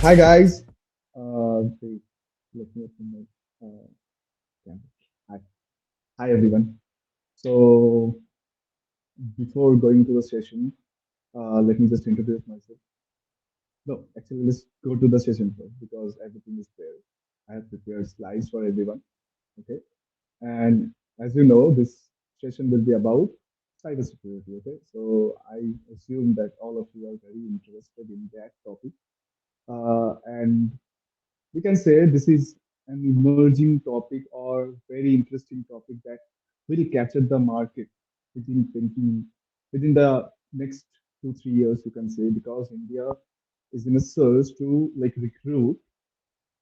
Hi guys. Wait, let me open my camera. Hi. Hi everyone. So before going to the session, let me just introduce myself. No, actually, let's go to the session first because everything is there. I have prepared slides for everyone. Okay, and as you know, this session will be about cybersecurity. Okay, so I assume that all of you are very interested in that topic, and we can say this is an emerging topic or very interesting topic that will capture the market within 20 within the next 2 3 years, you can say, because India is in a search to like recruit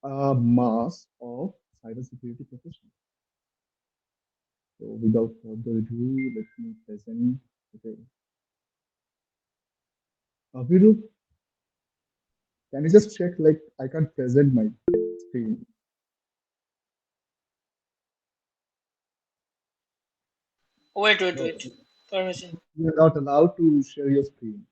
a mass of cybersecurity professionals. So without further ado, let me present. Okay, Viru, can you just check, like, I can't present my screen. Wait, wait, No, wait. Permission. you're not allowed to share your screen.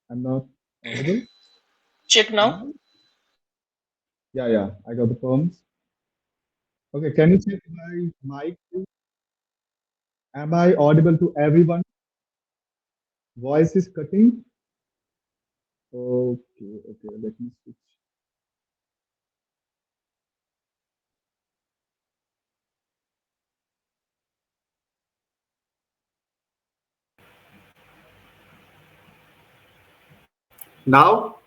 I'm not audible. Check Am now. I? Yeah, yeah, I got the perms. Okay, can you check my mic? Am I audible to everyone? Voice is cutting. Okay, okay, let me switch. Now,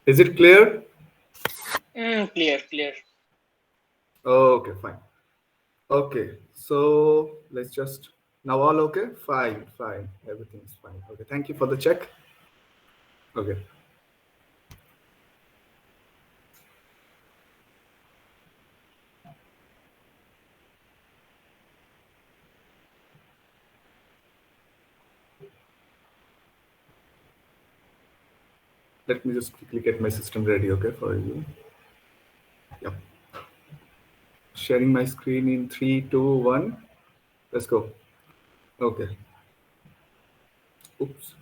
is it clear? Clear, clear. Okay, fine. Okay, so let's just now all okay? Fine, fine. Everything's fine. Okay, thank you for the check. Okay, let me just quickly get my system ready, okay, for you. Yep. Sharing my screen in three, two, one. Let's go. Okay. Oops.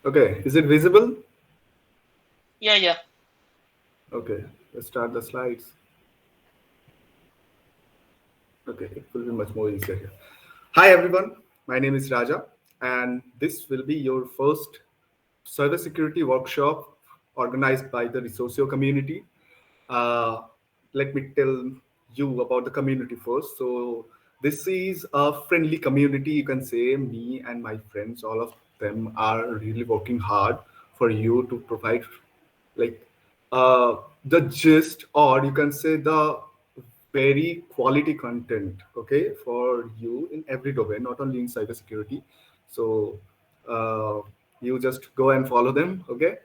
Okay, is it visible? Yeah, yeah. Okay, let's start the slides. Okay, it will be much more easier here. Hi everyone, my name is Raja, and this will be your first cybersecurity workshop organized by the Resourcio community. Uh, Let me tell you about the community first. So this is a friendly community. You can say me and my friends, all of them are really working hard for you to provide like the gist, or you can say the very quality content, okay, for you in every domain, not only in cybersecurity. So uh, you just go and follow them, okay.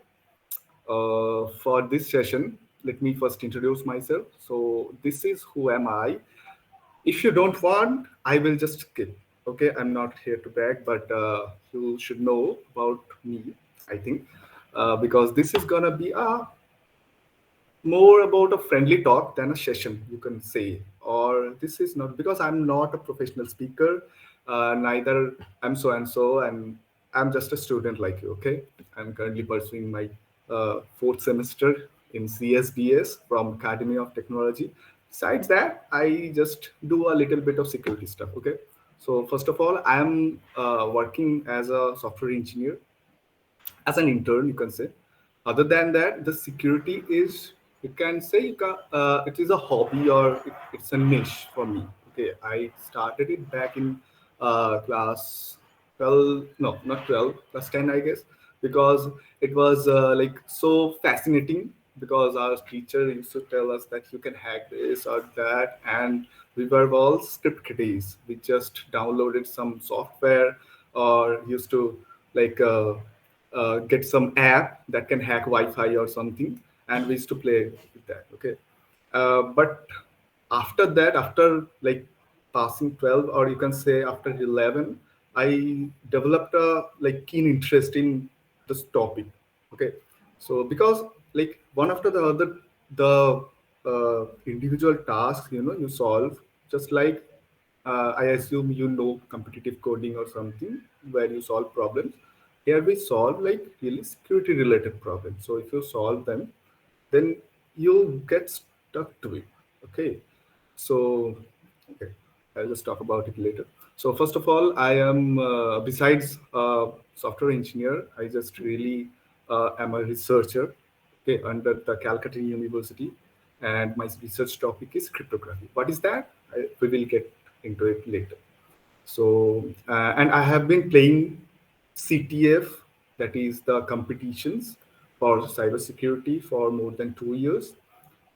For this session, let me first introduce myself. So this is who am I. If you don't want, I will just skip. Okay, I'm not here to beg, but you should know about me, I think, because this is gonna be a more about a friendly talk than a session, you can say. Or this is not because I'm not a professional speaker, neither I'm so and so, and I'm just a student like you. Okay, I'm currently pursuing my fourth semester in CSBS from Academy of Technology. Besides that, I just do a little bit of security stuff. Okay, so first of all, I'm working as a software engineer as an intern, you can say. Other than that, the security is, you can say, it is a hobby, or it's a niche for me. Okay, I started it back in class 12, no, not 12, class 10, I guess, because it was like so fascinating, because our teacher used to tell us that you can hack this or that, and we were all script kiddies. We just downloaded some software, or used to like get some app that can hack Wi-Fi or something, and we used to play with that. Okay, but after that, after like passing 12, or you can say after 11, I developed a like keen interest in this topic. Okay, so because like one after the other, the individual tasks you solve, just like I assume you know competitive coding or something where you solve problems. Here we solve like really security related problems. So if you solve them, then you get stuck to it. Okay. So, okay, I'll just talk about it later. So first of all, I am besides software engineer, I just really am a researcher, okay, under the Calcutta University, and my research topic is cryptography. What is that? We will get into it later. So, and I have been playing CTF, that is the competitions for cybersecurity for more than 2 years.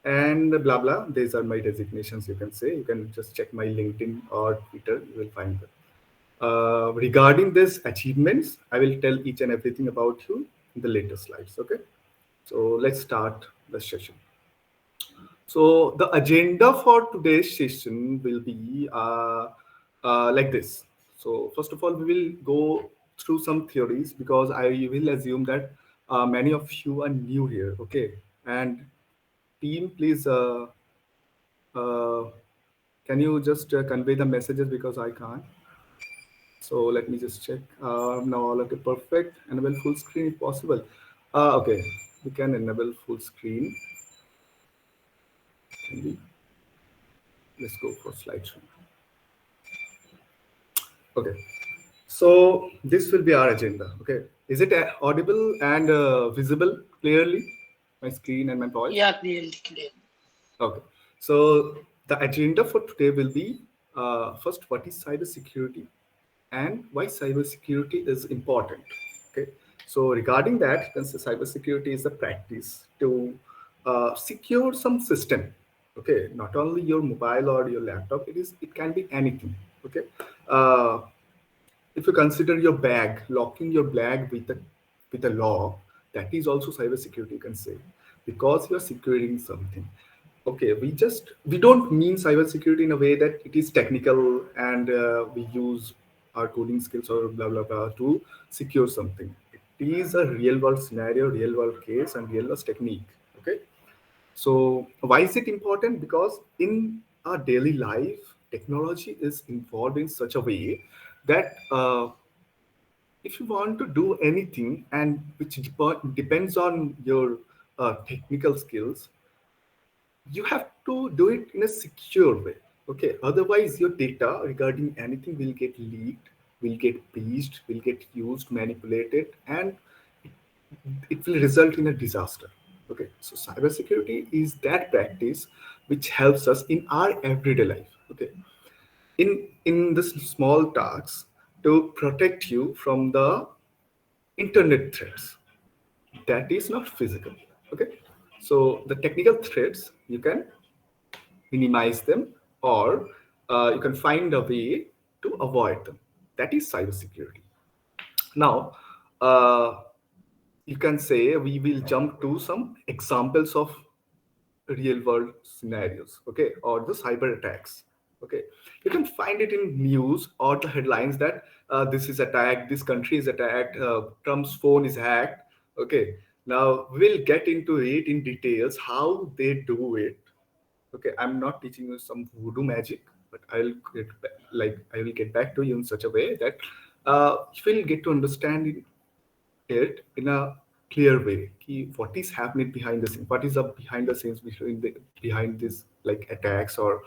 And blah blah. These are my designations. You can say. You can just check my LinkedIn or Twitter. You will find them. Regarding these achievements, I will tell each and everything about you in the later slides. Okay. So let's start the session. So the agenda for today's session will be like this. So first of all, we will go through some theories because I will assume that many of you are new here. Okay, and team, please, uh, can you just convey the messages because I can't. So let me just check. Now all okay, perfect. Enable full screen if possible. Okay, we can enable full screen. Can we? Let's go for slideshow. Okay. So this will be our agenda. Okay. Is it audible and visible clearly? My screen and my voice? Yeah, clearly, clear. Okay. So the agenda for today will be first, what is cybersecurity and why cybersecurity is important. Okay. So regarding that, you can say cybersecurity is the practice to secure some system. Okay. Not only your mobile or your laptop. It can be anything. Okay. Uh, if you consider your bag, locking your bag with a lock, that is also cybersecurity, you can say, because you are securing something. Okay, we don't mean cybersecurity in a way that it is technical and we use our coding skills or blah blah blah to secure something. It is a real world scenario, real world case, and real world technique. Okay, so why is it important? Because in our daily life, technology is involved in such a way that if you want to do anything and which depends on your technical skills, you have to do it in a secure way. Okay, otherwise your data regarding anything will get leaked, will get breached, will get used, manipulated, and it will result in a disaster. Okay, so cybersecurity is that practice which helps us in our everyday life. Okay, in this small tasks to protect you from the internet threats that is not physical. Okay, so the technical threats you can minimize them, or you can find a way to avoid them. That is cybersecurity. Now, uh, you can say we will jump to some examples of real world scenarios, okay, or the cyber attacks. Okay, you can find it in news or the headlines that this is attacked, this country is attacked, Trump's phone is hacked. Okay, now we'll get into it in details how they do it. Okay, I'm not teaching you some voodoo magic, but I will get back to you in such a way that you will get to understand it in a clear way. What is happening behind the scenes? What is the behind the scenes behind this like attacks, or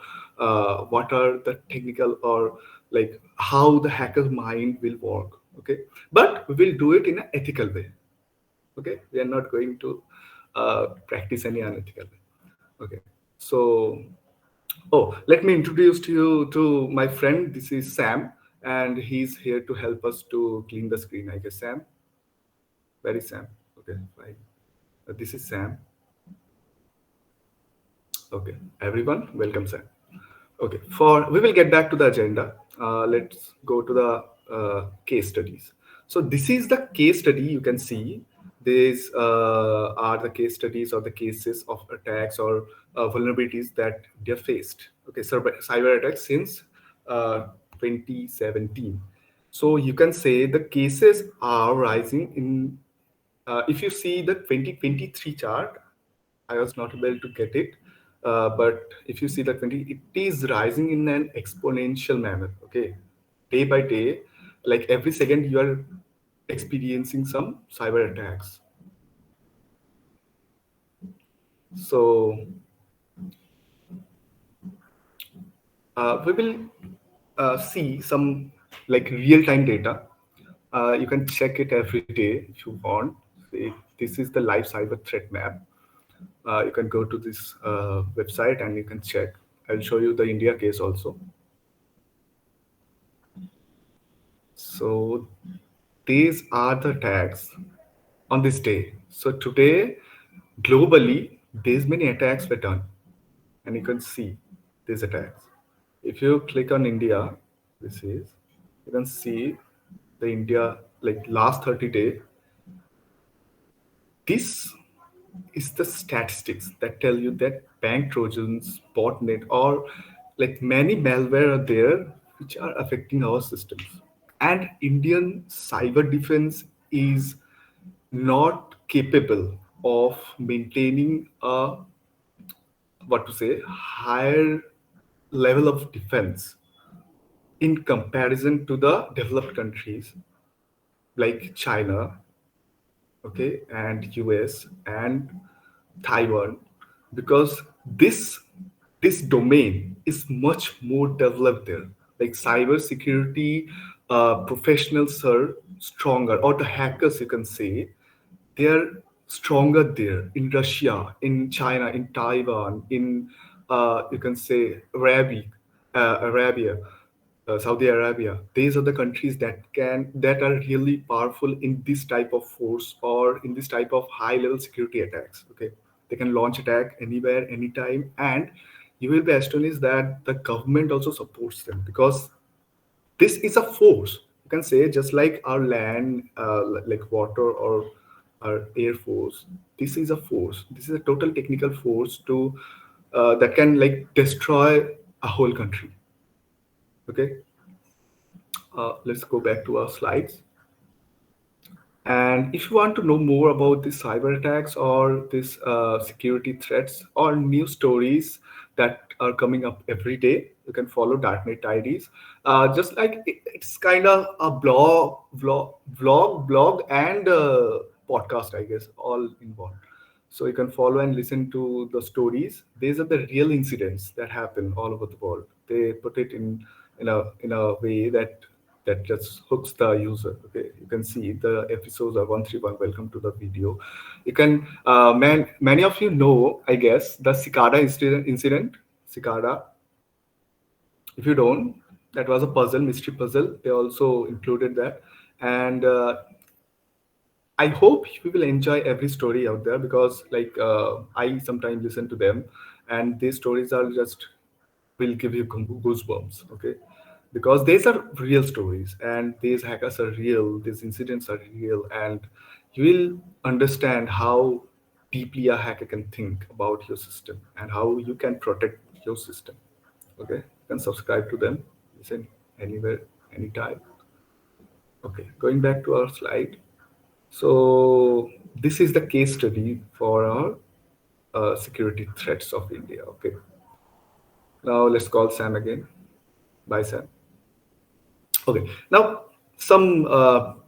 what are the technical or like how the hacker's mind will work? Okay, but we will do it in an ethical way. Okay, we are not going to practice any unethical way. Okay, so let me introduce to you to my friend. This is Sam, and he's here to help us to clean the screen. I guess Sam. Where is Sam? Okay, fine. This is Sam. Okay, everyone, welcome, Sam. Okay, for we will get back to the agenda. Let's go to the case studies. So this is the case study. You can see these are the case studies or the cases of attacks or vulnerabilities that they have faced. Okay, cyber attacks since 2017. So you can say the cases are rising in. If you see the 2023 chart, I was not able to get it. But if you see the 20, it is rising in an exponential manner. Okay, day by day, like every second, you are experiencing some cyber attacks. So we will see some like real-time data. You can check it every day if you want. See, this is the live cyber threat map. You can go to this website and you can check. I'll show you the India case also. So these are the tags on this day. So today, globally, these many attacks were done, and you can see these attacks. If you click on India, this is you can see the India like last 30 days. This is the statistics that tell you that bank trojans, botnet, or like many malware are there which are affecting our systems. And Indian cyber defense is not capable of maintaining a what to say higher level of defense in comparison to the developed countries like China, okay, and US and Taiwan, because this domain is much more developed there. Like cyber security professionals are stronger, or the hackers you can say, they are stronger there in Russia, in China, in Taiwan, in you can say Arabia, Saudi Arabia. These are the countries that are really powerful in this type of force or in this type of high level security attacks. Okay, they can launch attack anywhere, anytime, and you will be astonished that the government also supports them because this is a force. You can say just like our land, like water or our air force. This is a force. This is a total technical force to that can like destroy a whole country. Okay, let's go back to our slides. And if you want to know more about these cyber attacks or these security threats or new stories that are coming up every day, you can follow Darknet Diaries. Just like it's kind of a blog, and podcast, I guess, all involved. So you can follow and listen to the stories. These are the real incidents that happen all over the world. They put it in a way that just hooks the user. Okay, you can see the episodes are 131. Welcome to the video. You can many of you know, I guess, the cicada incident. Cicada. If you don't, that was a puzzle, mystery puzzle. They also included that, and I hope we will enjoy every story out there because, like, I sometimes listen to them, and these stories are just will give you goosebumps. Okay, because these are real stories, and these hackers are real. These incidents are real, and you will understand how deeply a hacker can think about your system and how you can protect your system. Okay, you can subscribe to them, listen anywhere, anytime. Okay, going back to our slide. So this is the case study for our security threats of India. Okay. Now let's call Sam again. Bye, Sam. Okay. Now some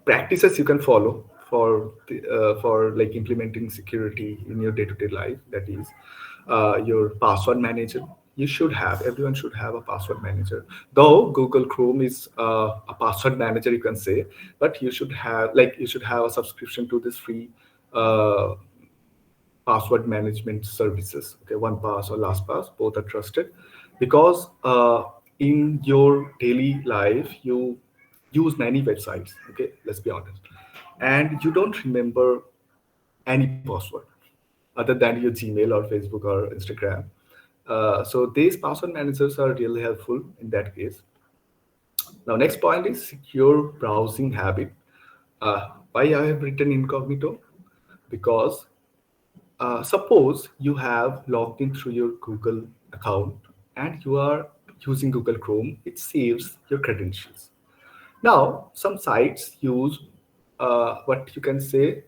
practices you can follow for like implementing security in your day-to-day life. That is your password manager. You should have. Everyone should have a password manager. Though Google Chrome is a password manager, you can say, but you should have a subscription to this free uh, password management services. Okay, OnePass or LastPass, both are trusted because in your daily life you use many websites. Okay, let's be honest, and you don't remember any password other than your Gmail or Facebook or Instagram. So these password managers are really helpful in that case. Now, next point is secure browsing habit. Why I have written incognito? Because suppose you have logged in through your Google account and you are using Google Chrome, it saves your credentials. Now, some sites use what you can say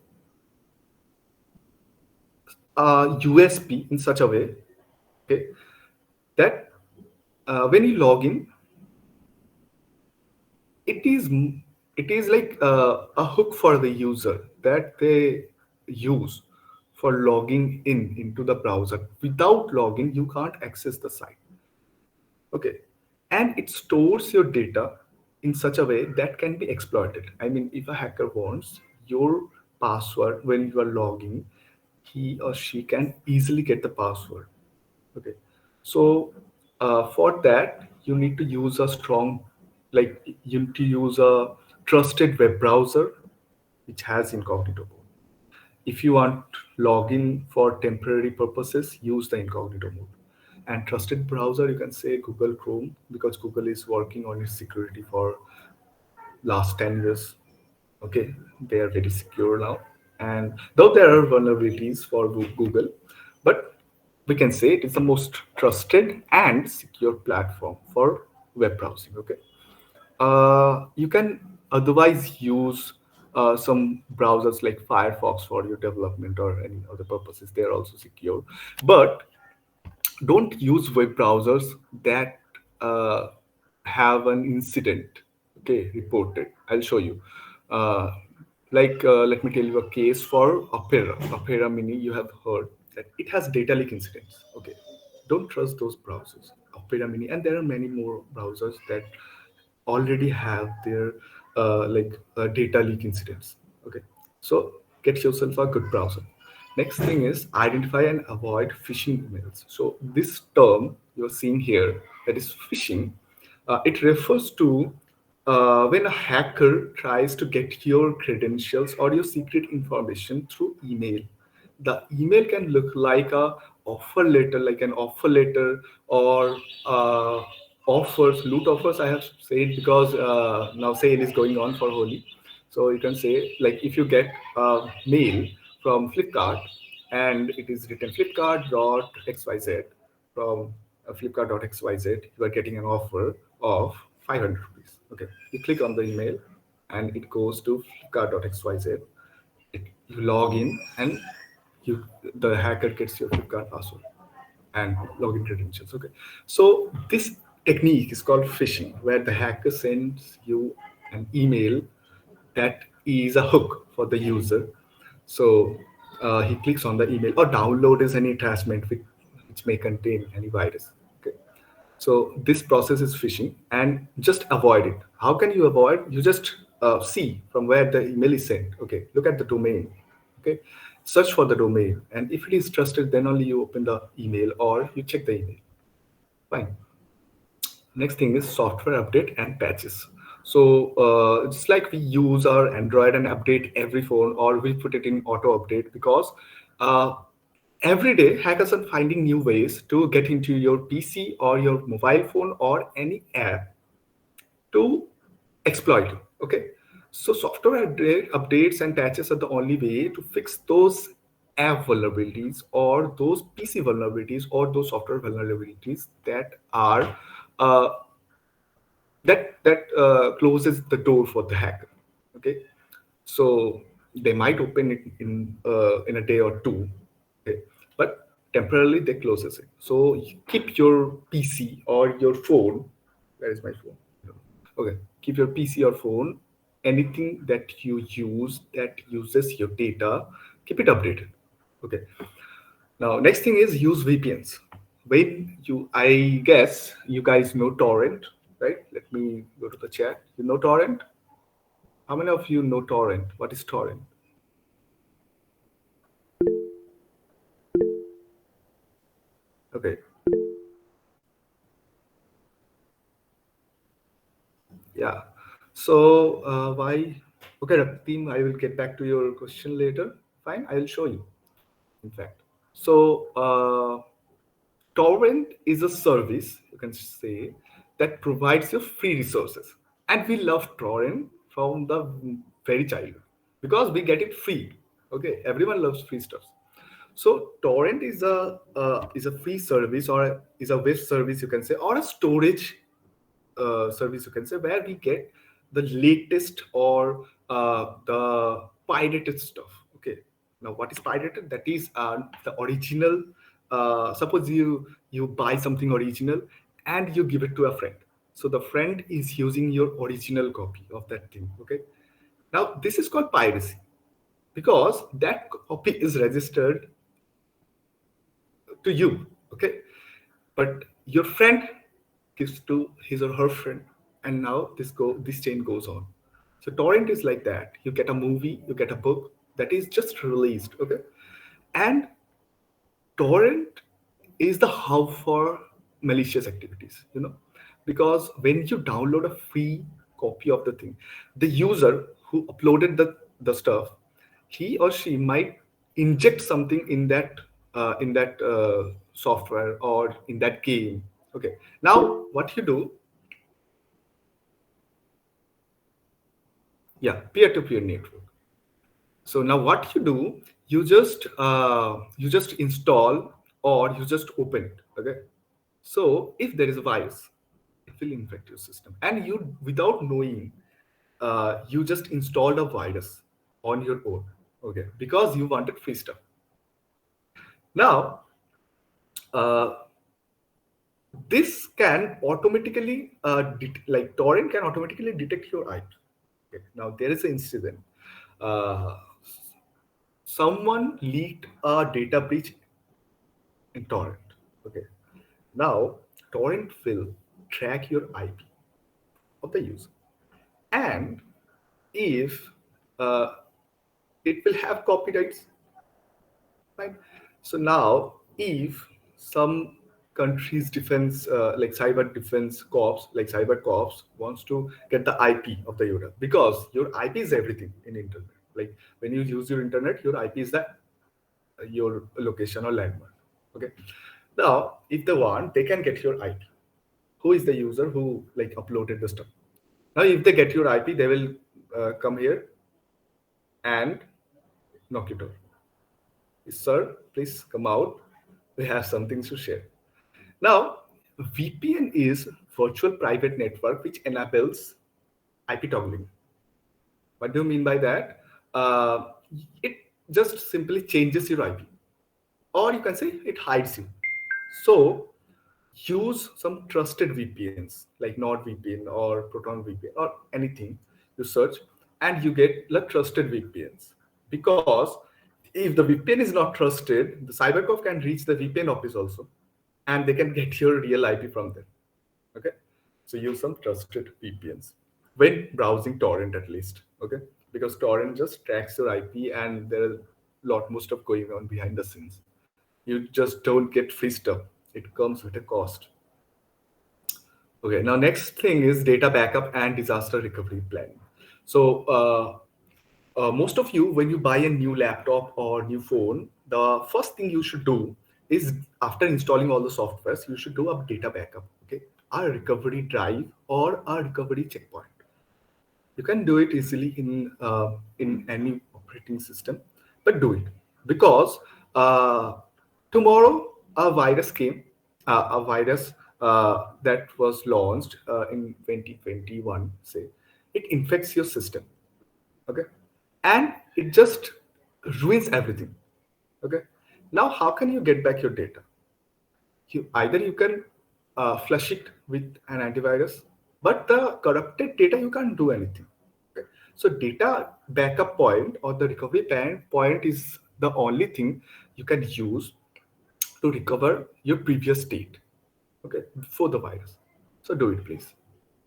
USP in such a way. Okay, that when you log in, it is it is like a hook for the user that they use for logging in into the browser. Without logging, you can't access the site. Okay. And it stores your data in such a way that can be exploited. I mean, if a hacker wants your password when you are logging, he or she can easily get the password. Okay. So for that, you need to use a strong, like you need to use a trusted web browser which has incognito mode. If you want login for temporary purposes, use the incognito mode. And trusted browser, you can say Google Chrome, because Google is working on its security for last 10 years. Okay, they are very secure now. And though there are vulnerabilities for Google, but we can say it is the most trusted and secure platform for web browsing. Okay, you can otherwise use some browsers like Firefox for your development or any other purposes. They are also secure, but don't use web browsers that have an incident, okay, reported. I'll show you. uh, Let me tell you a case for Opera Mini. You have heard that it has data leak incidents. Okay, don't trust those browsers, Opera Mini, and there are many more browsers that already have their data leak incidents. Okay, so get yourself a good browser. Next thing is identify and avoid phishing emails. So this term you're seeing here, that is phishing, it refers to when a hacker tries to get your credentials or your secret information through email. The email can look like a offer letter, like an offer letter, or offers, loot offers. I have said because now sale is going on for Holi, so you can say like if you get a mail from Flipkart and it is written Flipkart.xyz from Flipkart.xyz, you are getting an offer of 500 rupees. Okay, you click on the email and it goes to Flipkart.xyz. You log in and you the hacker gets your Flipkart password and login credentials. Okay, so this technique is called phishing, where the hacker sends you an email that is a hook for the user. So he clicks on the email or downloads any attachment which may contain any virus. Okay, so this process is phishing, and just avoid it. How can you avoid? You just see from where the email is sent. Okay, look at the domain. Okay, search for the domain, and if it is trusted, then only you open the email or you check the email. Fine. Next thing is software update and patches. So it's like we use our Android and update every phone, or we put it in auto update because uh, every day hackers are finding new ways to get into your PC or your mobile phone or any app to exploit it. Okay, so software updates and patches are the only way to fix those app vulnerabilities or those PC vulnerabilities or those software vulnerabilities that are uh, that closes the door for the hacker. Okay, so they might open it in a day or two. Okay, but temporarily they closes it. So you keep your PC or your phone. Where is my phone? Okay, keep your PC or phone. Anything that you use that uses your data, keep it updated. Okay. Now, next thing is use VPNs. When you, I guess you guys know torrent, right? Let me go to the chat. You know torrent? How many of you know torrent? What is torrent? Okay, yeah. So why? Okay, team. I will get back to your question later. Fine, I will show you. In fact, so torrent is a service, you can say, that provides you free resources. And we love torrent from the very childhood because we get it free. Okay, everyone loves free stuff. So torrent is a free service, or is a web service, you can say, or a storage service, you can say, where we get the latest or the pirated stuff. Okay, now what is pirated? That is the original suppose you buy something original and you give it to a friend. So the friend is using your original copy of that thing. Okay. Now this is called piracy because that copy is registered to you. Okay. But your friend gives to his or her friend, and now this chain goes on. So torrent is like that. You get a movie, you get a book that is just released. Okay. And torrent is the hub for malicious activities, because when you download a free copy of the thing, the user who uploaded the stuff, he or she might inject something in that software or in that game. Okay. Now what you do, yeah, peer-to-peer network. So now what you do, you just install or you just open it. Okay. So if there is a virus, it will infect your system, and you, without knowing, you just installed a virus on your own. Okay, because you wanted free stuff. Now, uh, this can automatically, like torrent can automatically detect your IP. Okay. Now there is an incident. Uh, Someone leaked a data breach in torrent. Okay. Now torrent will track your IP of the user, and if uh, it will have copyrights, right? So now if some country's defense, like cyber defense corps, like cyber corps wants to get the IP of the user, because your IP is everything in internet. Like when you use your internet, your IP is that your location or landmark. Okay. Now if they want, they can get your IP. Who is the user who like uploaded the stuff? Now if they get your IP, they will come here and knock your door. Sir, please come out. We have something to share. Now, VPN is virtual private network which enables IP toggling. What do you mean by that? Uh, it just simply changes your IP, or you can say it hides you. So, use some trusted VPNs like NordVPN or Proton VPN or anything. You search and you get the trusted VPNs, because if the VPN is not trusted, the cybercop can reach the VPN office also, and they can get your real IP from there. Okay. So use some trusted VPNs when browsing torrent at least. Okay. Because torrent just tracks your IP and there are a lot more stuff going on behind the scenes. You just don't get free stuff. It comes with a cost. Okay, now next thing is data backup and disaster recovery planning. So most of you, when you buy a new laptop or new phone, the first thing you should do is, after installing all the softwares, you should do a data backup. Okay, a recovery drive or a recovery checkpoint. You can do it easily in any operating system, but do it because uh, tomorrow a virus came, a virus that was launched in 2021. Say it infects your system, okay, and it just ruins everything. Okay, now how can you get back your data? You can flush it with an antivirus, but the corrupted data you can't do anything. Okay? So data backup point or the recovery point is the only thing you can use to recover your previous state, okay, before the virus. So do it, please.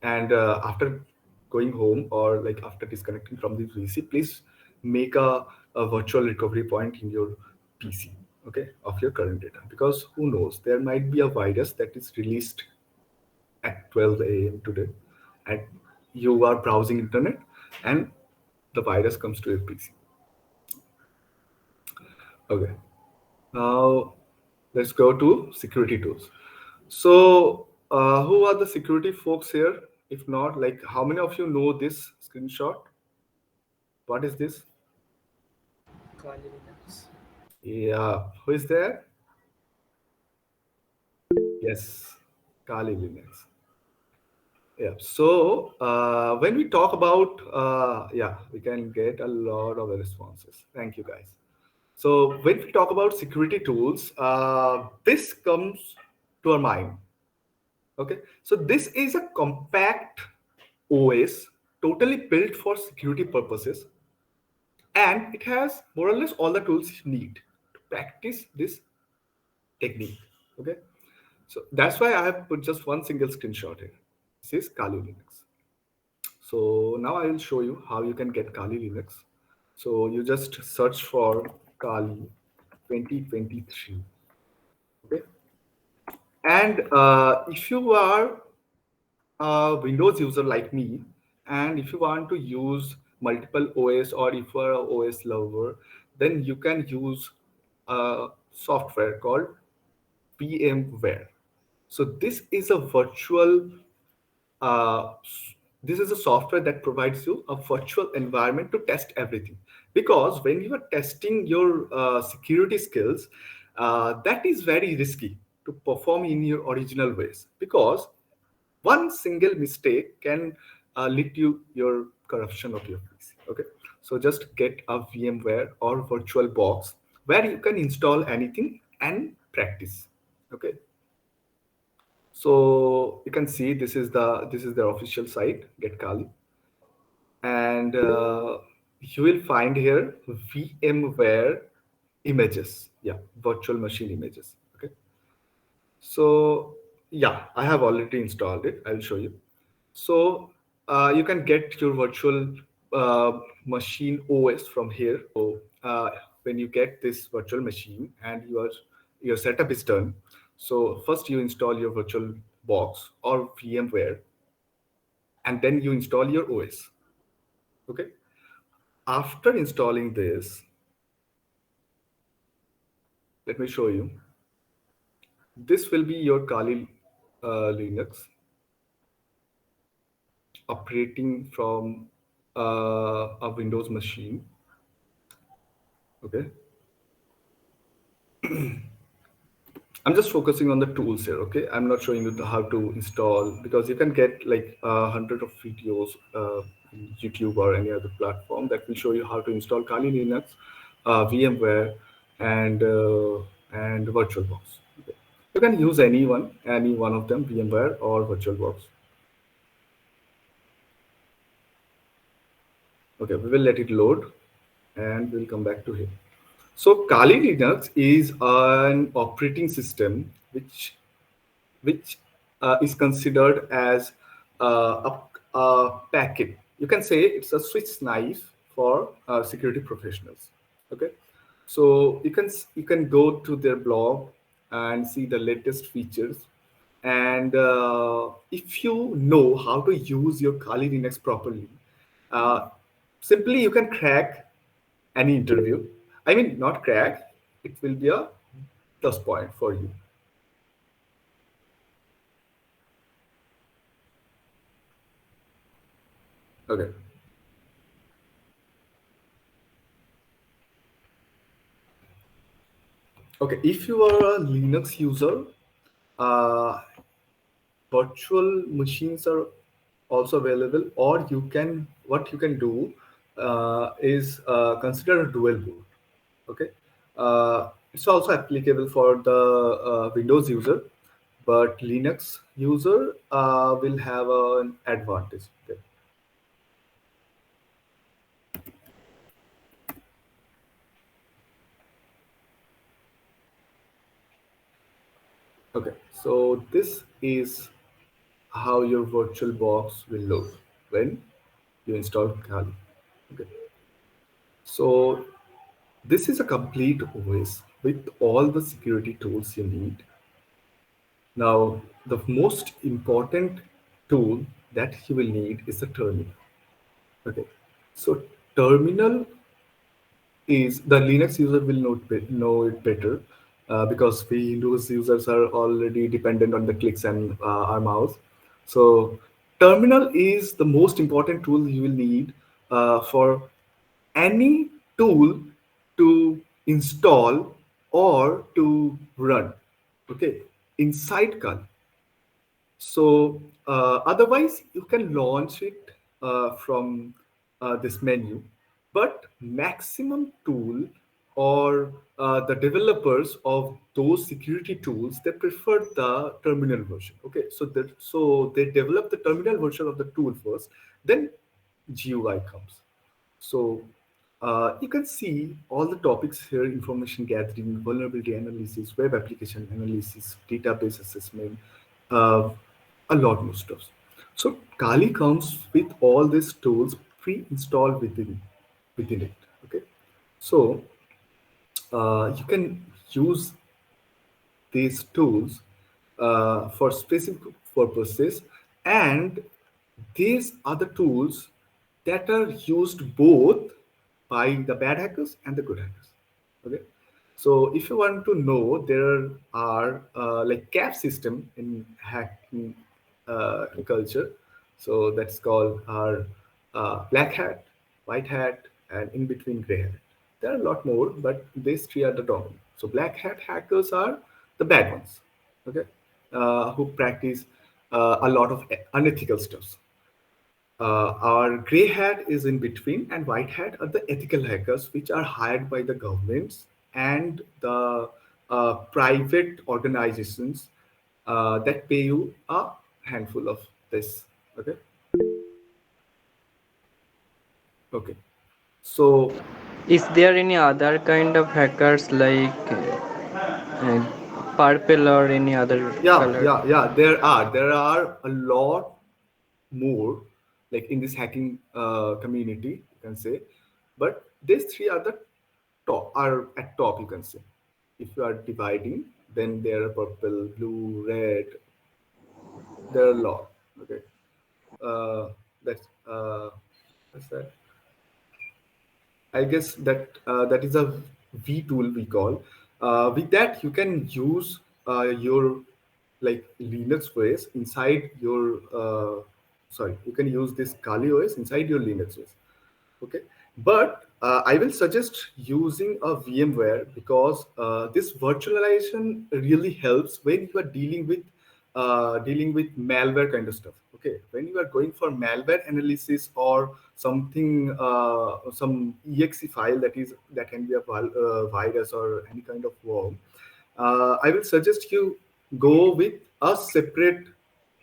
And after going home or like after disconnecting from the PC, please make a virtual recovery point in your PC, okay, of your current data, because who knows, there might be a virus that is released at 12 a.m. today, and you are browsing internet and the virus comes to your PC. Okay. Now let's go to security tools. So who are the security folks here? If not, like how many of you know this screenshot? What is this? Cleanliness. Yeah, who is there? Yes, Kali Linux. Yeah. So when we talk about, yeah, we can get a lot of responses. Thank you, guys. So when we talk about security tools, this comes to our mind. Okay, so this is a compact OS, totally built for security purposes, and it has more or less all the tools you need to practice this technique. Okay, so that's why I have put just one single screenshot here. This is Kali Linux. So now I will show you how you can get Kali Linux. So you just search for Kali 2023. Okay, and if you are a Windows user like me, and if you want to use multiple OS, or if you are a OS lover, then you can use a software called VMware. So uh, this is a software that provides you a virtual environment to test everything. Because when you are testing your security skills, that is very risky to perform in your original ways, because one single mistake can lead to your corruption of your PC. Okay, so just get a VMware or virtual box where you can install anything and practice. Okay, so you can see this is their official site, Get Kali, and you will find here VMware images. Yeah, virtual machine images. Okay, so yeah, I have already installed it. I'll show you. So you can get your virtual machine OS from here. So when you get this virtual machine and your setup is done, so first you install your virtual box or VMware, and then you install your OS. Okay. After installing this, let me show you. This will be your Kali Linux operating from a Windows machine. Okay. I'm just focusing on the tools here. Okay, I'm not showing you how to install, because you can get like hundred of videos in YouTube or any other platform that will show you how to install Kali Linux, VMware, and VirtualBox. Okay. You can use any one of them, VMware or VirtualBox. Okay, we will let it load, and we'll come back to here. So Kali Linux is an operating system which is considered as a packet. You can say it's a Swiss knife for security professionals. Okay, so you can go to their blog and see the latest features. And if you know how to use your Kali Linux properly, uh, simply you can crack any interview. I mean, not crack. It will be a plus point for you. Okay. Okay, if you are a Linux user, uh, virtual machines are also available, or what you can do is consider a dual boot. Okay, it's also applicable for the Windows user, but Linux user will have an advantage. Okay. Okay, so this is how your virtual box will look when you install Kali. Okay. So this is a complete OS with all the security tools you need. Now, the most important tool that you will need is a terminal. Okay. So terminal is the Linux user will know it better, because we Windows users are already dependent on the clicks and our mouse. So terminal is the most important tool you will need for any tool to install or to run. Okay, inside Kali. So otherwise, you can launch it from this menu, but maximum tool or the developers of those security tools, they prefer the terminal version. Okay, so they develop the terminal version of the tool first, then GUI comes. So you can see all the topics here: information gathering, vulnerability analysis, web application analysis, database assessment, uh, a lot more stuff. So Kali comes with all these tools pre-installed within it. Okay, so you can use these tools for specific purposes, and these are the tools that are used both by the bad hackers and the good hackers. Okay, so if you want to know, there are like cap system in hacking culture. So that's called our black hat, white hat, and in between gray hat. There are a lot more, but these three are the dominant. So black hat hackers are the bad ones, okay, who practice a lot of unethical stuff. Our gray hat is in between, and white hat are the ethical hackers, which are hired by the governments and the private organizations that pay you a handful of this. Okay. Okay. So Is there any other kind of hackers like purple or any other color? yeah. There are a lot more, like in this hacking community, you can say, but these three are the top, are at top, you can say. If you are dividing, then there are purple, blue, red. There are a lot. Okay. That's what's that? I guess that is a V tool we call. With that, you can use your like Linux OS inside your sorry. You can use this Kali OS inside your Linux OS. Okay, but I will suggest using a VMware, because this virtualization really helps when you are dealing with malware kind of stuff. Okay, when you are going for malware analysis or something, some exe file that can be a virus or any kind of worm, I will suggest you go with a separate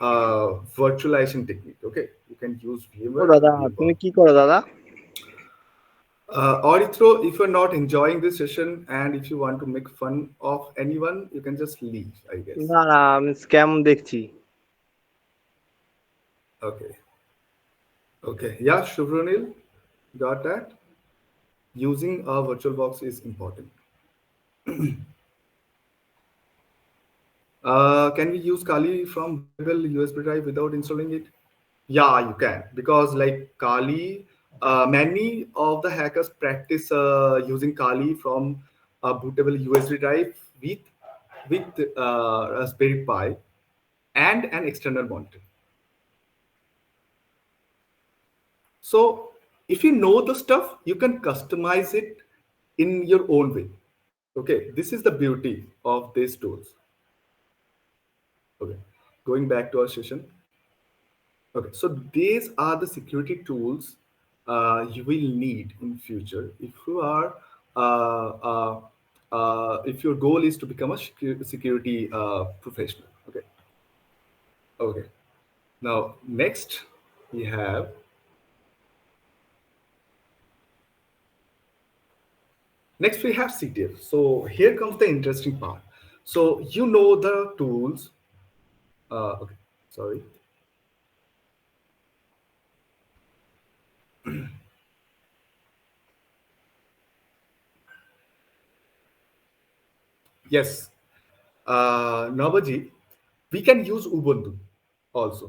virtualization technique. Okay, you can use O VMware, দাদা, তুমি VMware. কি করো দাদা? Orithro, if you're not enjoying this session and if you want to make fun of anyone, you can just leave, I guess. না না, আমি scam দেখছি। Okay. Okay. Yeah, Shubhranil, got that? Using a VirtualBox is important. Can we use Kali from bootable USB drive without installing it? Yeah, you can, because like Kali, many of the hackers practice using Kali from a bootable USB drive with Raspberry Pi and an external monitor. So if you know the stuff, you can customize it in your own way. Okay, this is the beauty of these tools. Okay, going back to our session. Okay, so these are the security tools you will need in future if your goal is to become a security professional. Okay. Okay. Now next we have CTF. So here comes the interesting part. So you know the tools. Okay. Sorry. Yes, Navaji, we can use Ubuntu also.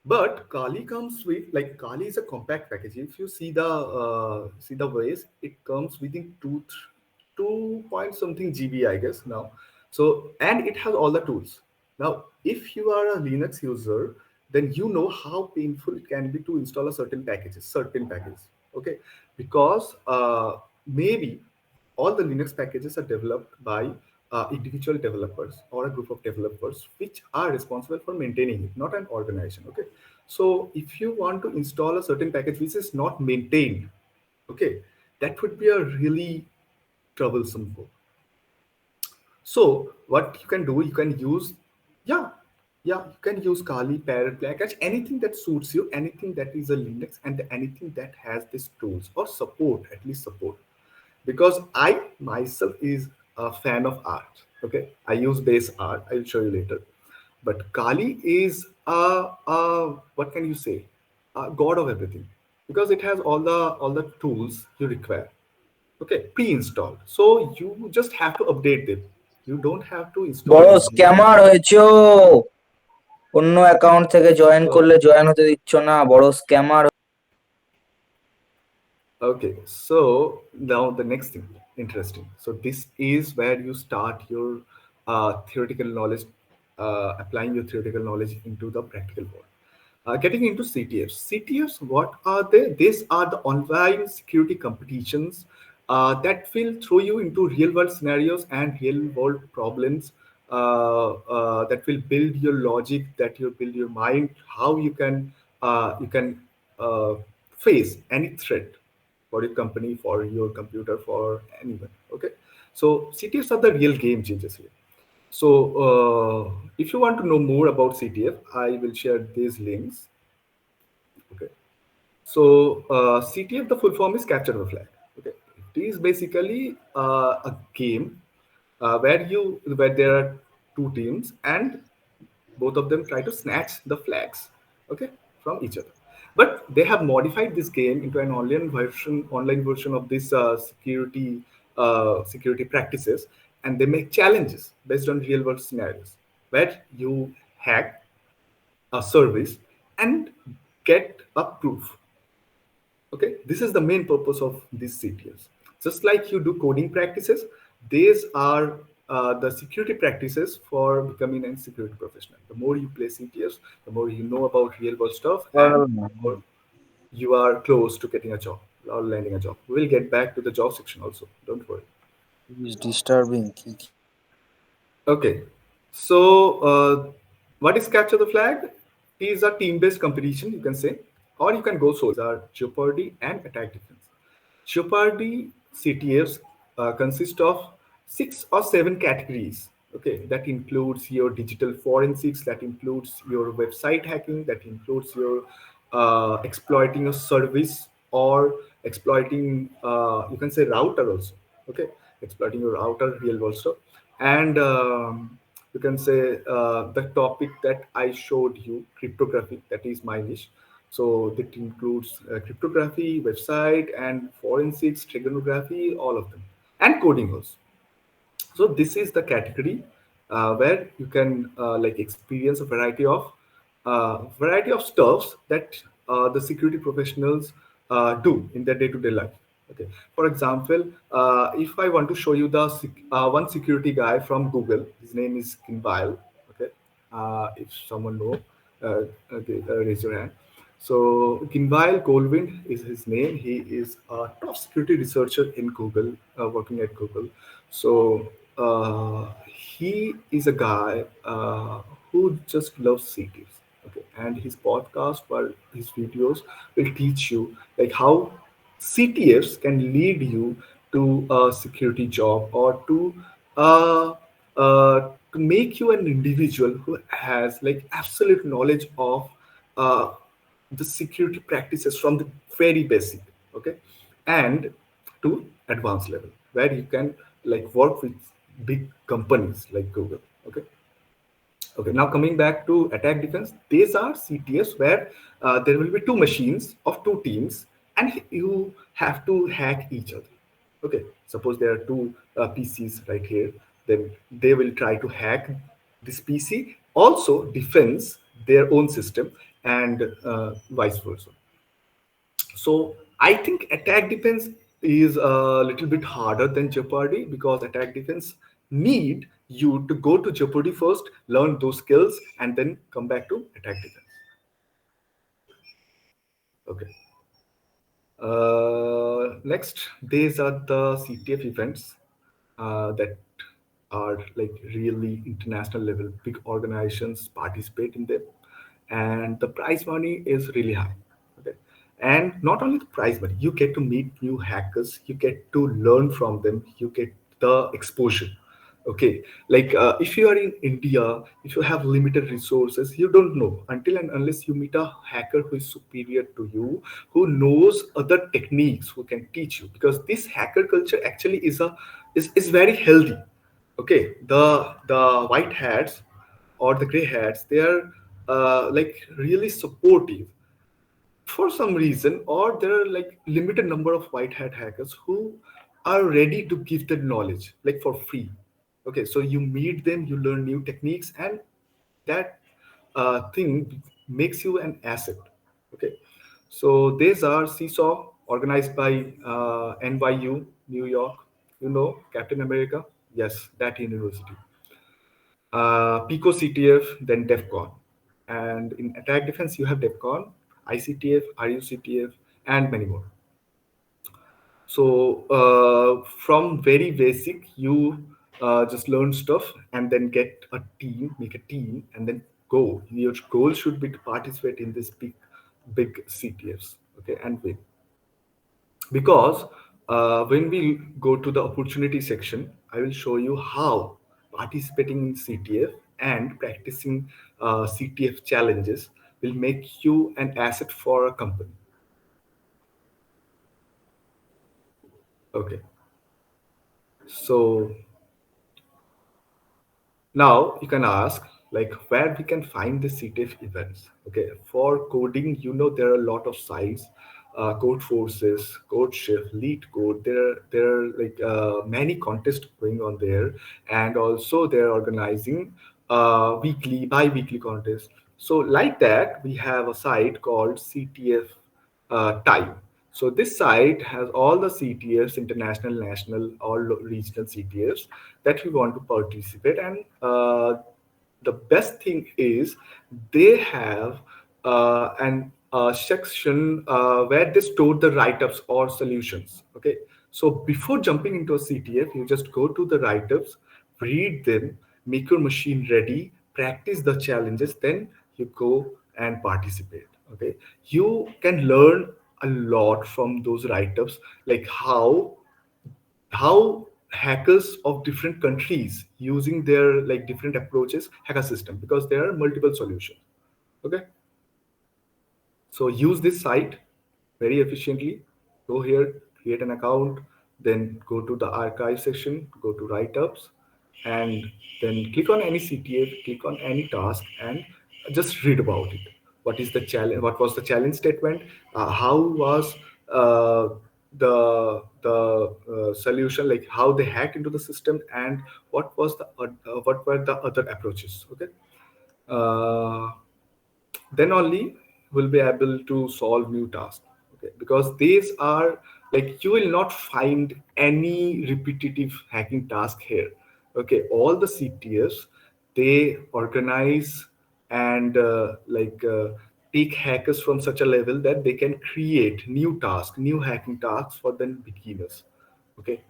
But Kali comes with, like, Kali is a compact package. If you see the ways, it comes within 2 point something GB, I guess now. So, and it has all the tools. Now, if you are a Linux user, then you know how painful it can be to install a certain packages. Okay, because maybe all the Linux packages are developed by individual developers or a group of developers which are responsible for maintaining it, not an organization. Okay, so if you want to install a certain package which is not maintained, okay, that would be a really troublesome for. So what you can do, you can use, yeah, you can use Kali, Parrot, Black Hatch, anything that suits you, anything that is a Linux, and anything that has these tools or support, at least support. Because I myself is a fan of art. Okay, I use base art. I'll show you later. But Kali is what can you say? A god of everything, because it has all the tools you require. Okay, pre-installed, so you just have to update them. You don't have to install বড় anything. Scammer হয়েছো, অন্য account থেকে join So করলে join হতে দিচ্ছ না, বড় scammer. okay, so now the next thing, interesting. So this is where you start your theoretical knowledge, applying your theoretical knowledge into the practical world. Getting into CTFs. CTFs, what are they? These are the online security competitions that will throw you into real world scenarios and real world problems that will build your logic, that will build your mind, how you can uh, face any threat for your company, for your computer, for anyone. Okay, so CTFs are the real game changers here. So if you want to know more about CTF, I will share these links. Okay. So CTF, the full form is capture the flag. Okay. It is basically a game where there are two teams and both of them try to snatch the flags, okay, from each other. But they have modified this game into an online version of this security practices, and they make challenges based on real world scenarios where you hack a service and get a proof. Okay, this is the main purpose of these CTFs. Just like you do coding practices, these are the security practices for becoming a security professional. The more you play CTFs, the more you know about real world stuff, and the more you are close to getting a job or landing a job. We will get back to the job section also. Don't worry. Is disturbing. Okay, so what is capture the flag? It is a team-based competition, you can say, or you can go solo. Are Jeopardy and attack defense. Jeopardy CTFs consist of 6 or 7 categories. Okay, that includes your digital forensics, that includes your website hacking, that includes your exploiting a service or exploiting, you can say router also. Okay, exploiting your router, real world stuff, and you can say the topic that I showed you, cryptography, that is my niche. So that includes cryptography, website, and forensics, trigonography, all of them, and coding also. So this is the category where you can like experience a variety of stuffs that the security professionals do in their day-to-day life. Okay, for example, if I want to show you the one security guy from Google, his name is Kinvile. Okay, if someone know, okay, raise your hand. So Kinvile Goldwind is his name. He is a top security researcher in Google, working at Google. So he is a guy who just loves cities. Okay, and his podcast or his videos will teach you like how CTFs can lead you to a security job or uh, to make you an individual who has like absolute knowledge of uh, the security practices from the very basic, okay, and to advanced level where you can like work with big companies like Google. Okay. Okay, now coming back to attack defense, these are CTS where there will be two machines of two teams and you have to hack each other. Okay, suppose there are two PCs right here, then they will try to hack this PC, also defends their own system, and vice versa. So I think attack defense is a little bit harder than Jeopardy because attack defense need you to go to Jeopardy first, learn those skills, and then come back to attack defense. Okay. Next, these are the CTF events that are like really international level. Big organizations participate in them, and the prize money is really high. Okay, And not only the prize money, you get to meet new hackers, you get to learn from them, you get the exposure. Okay, like if you are in India, if you have limited resources, you don't know until and unless you meet a hacker who is superior to you, who knows other techniques, who can teach you. Because this hacker culture actually is very healthy. Okay, the white hats or the gray hats, they are like really supportive for some reason, or there are like limited number of white hat hackers who are ready to give that knowledge like for free. Okay, so you meet them, you learn new techniques, and that thing makes you an asset. Okay, so these are seesaw organized by NYU, New York, Captain America. Yes, that university. Pico CTF, then DEFCON. And in attack defense, you have DEFCON, ICTF, RUCTF, and many more. So from very basic, you just learn stuff and then get a team, make a team, and then go. Your goal should be to participate in this big CTFs, okay, and win. Because when we go to the opportunity section, I will show you how participating in CTF and practicing CTF challenges will make you an asset for a company. Okay, so now you can ask like where we can find the CTF events. Okay, for coding, there are a lot of sites, Code Forces, Code Shift, Lead Code. There are like many contests going on there, and also they're organizing weekly, bi-weekly contests. So like that, we have a site called CTF Time. So this site has all the CTFs, international, national, all regional CTFs that we want to participate. And the best thing is they have an section where they store the write-ups or solutions. Okay, so before jumping into a CTF, you just go to the write-ups, read them, make your machine ready, practice the challenges, then you go and participate. Okay, you can learn a lot from those write-ups, like how hackers of different countries using their like different approaches hack a system, because there are multiple solutions. Okay, so use this site very efficiently. Go here, create an account, then go to the archive section, go to write-ups, and then click on any CTF, click on any task, and just read about it. What is the challenge? What was the challenge statement? How was the solution? Like how they hacked into the system, and what were the other approaches? Okay. Uh, then only will be able to solve new tasks. Okay, because these are like you will not find any repetitive hacking task here. Okay, all the CTFs, they organize and take hackers from such a level that they can create new tasks, new hacking tasks for the beginners. Okay,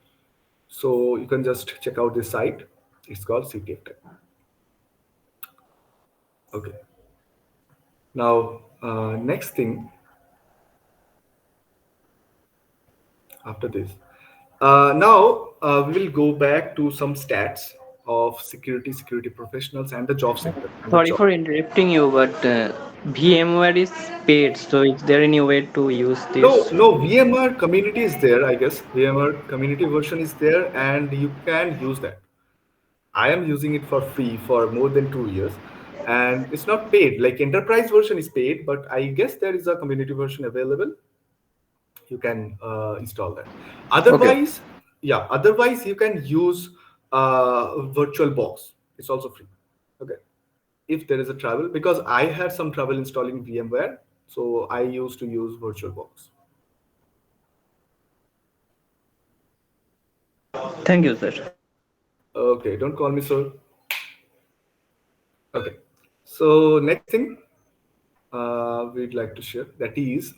so you can just check out this site. It's called CTF Tech. Okay, now next thing after this. Now we will go back to some stats of security professionals and the job sector and the Sorry job. for interrupting you, but VMware is paid, so is there any way to use No, this? no, VMware community is there, I guess. VMware community version is there, and you can use that. I am using it for free for more than 2 years, and it's not paid. Like enterprise version is paid, but I guess there is a community version available. You can install that. Okay. Otherwise, yeah, otherwise you can use virtual box. It's also free. Okay, if there is a trouble, because I had some trouble installing VMware, so I used to use virtual box. Thank you, sir. Okay, don't call me sir. Okay, so next thing we'd like to share, that is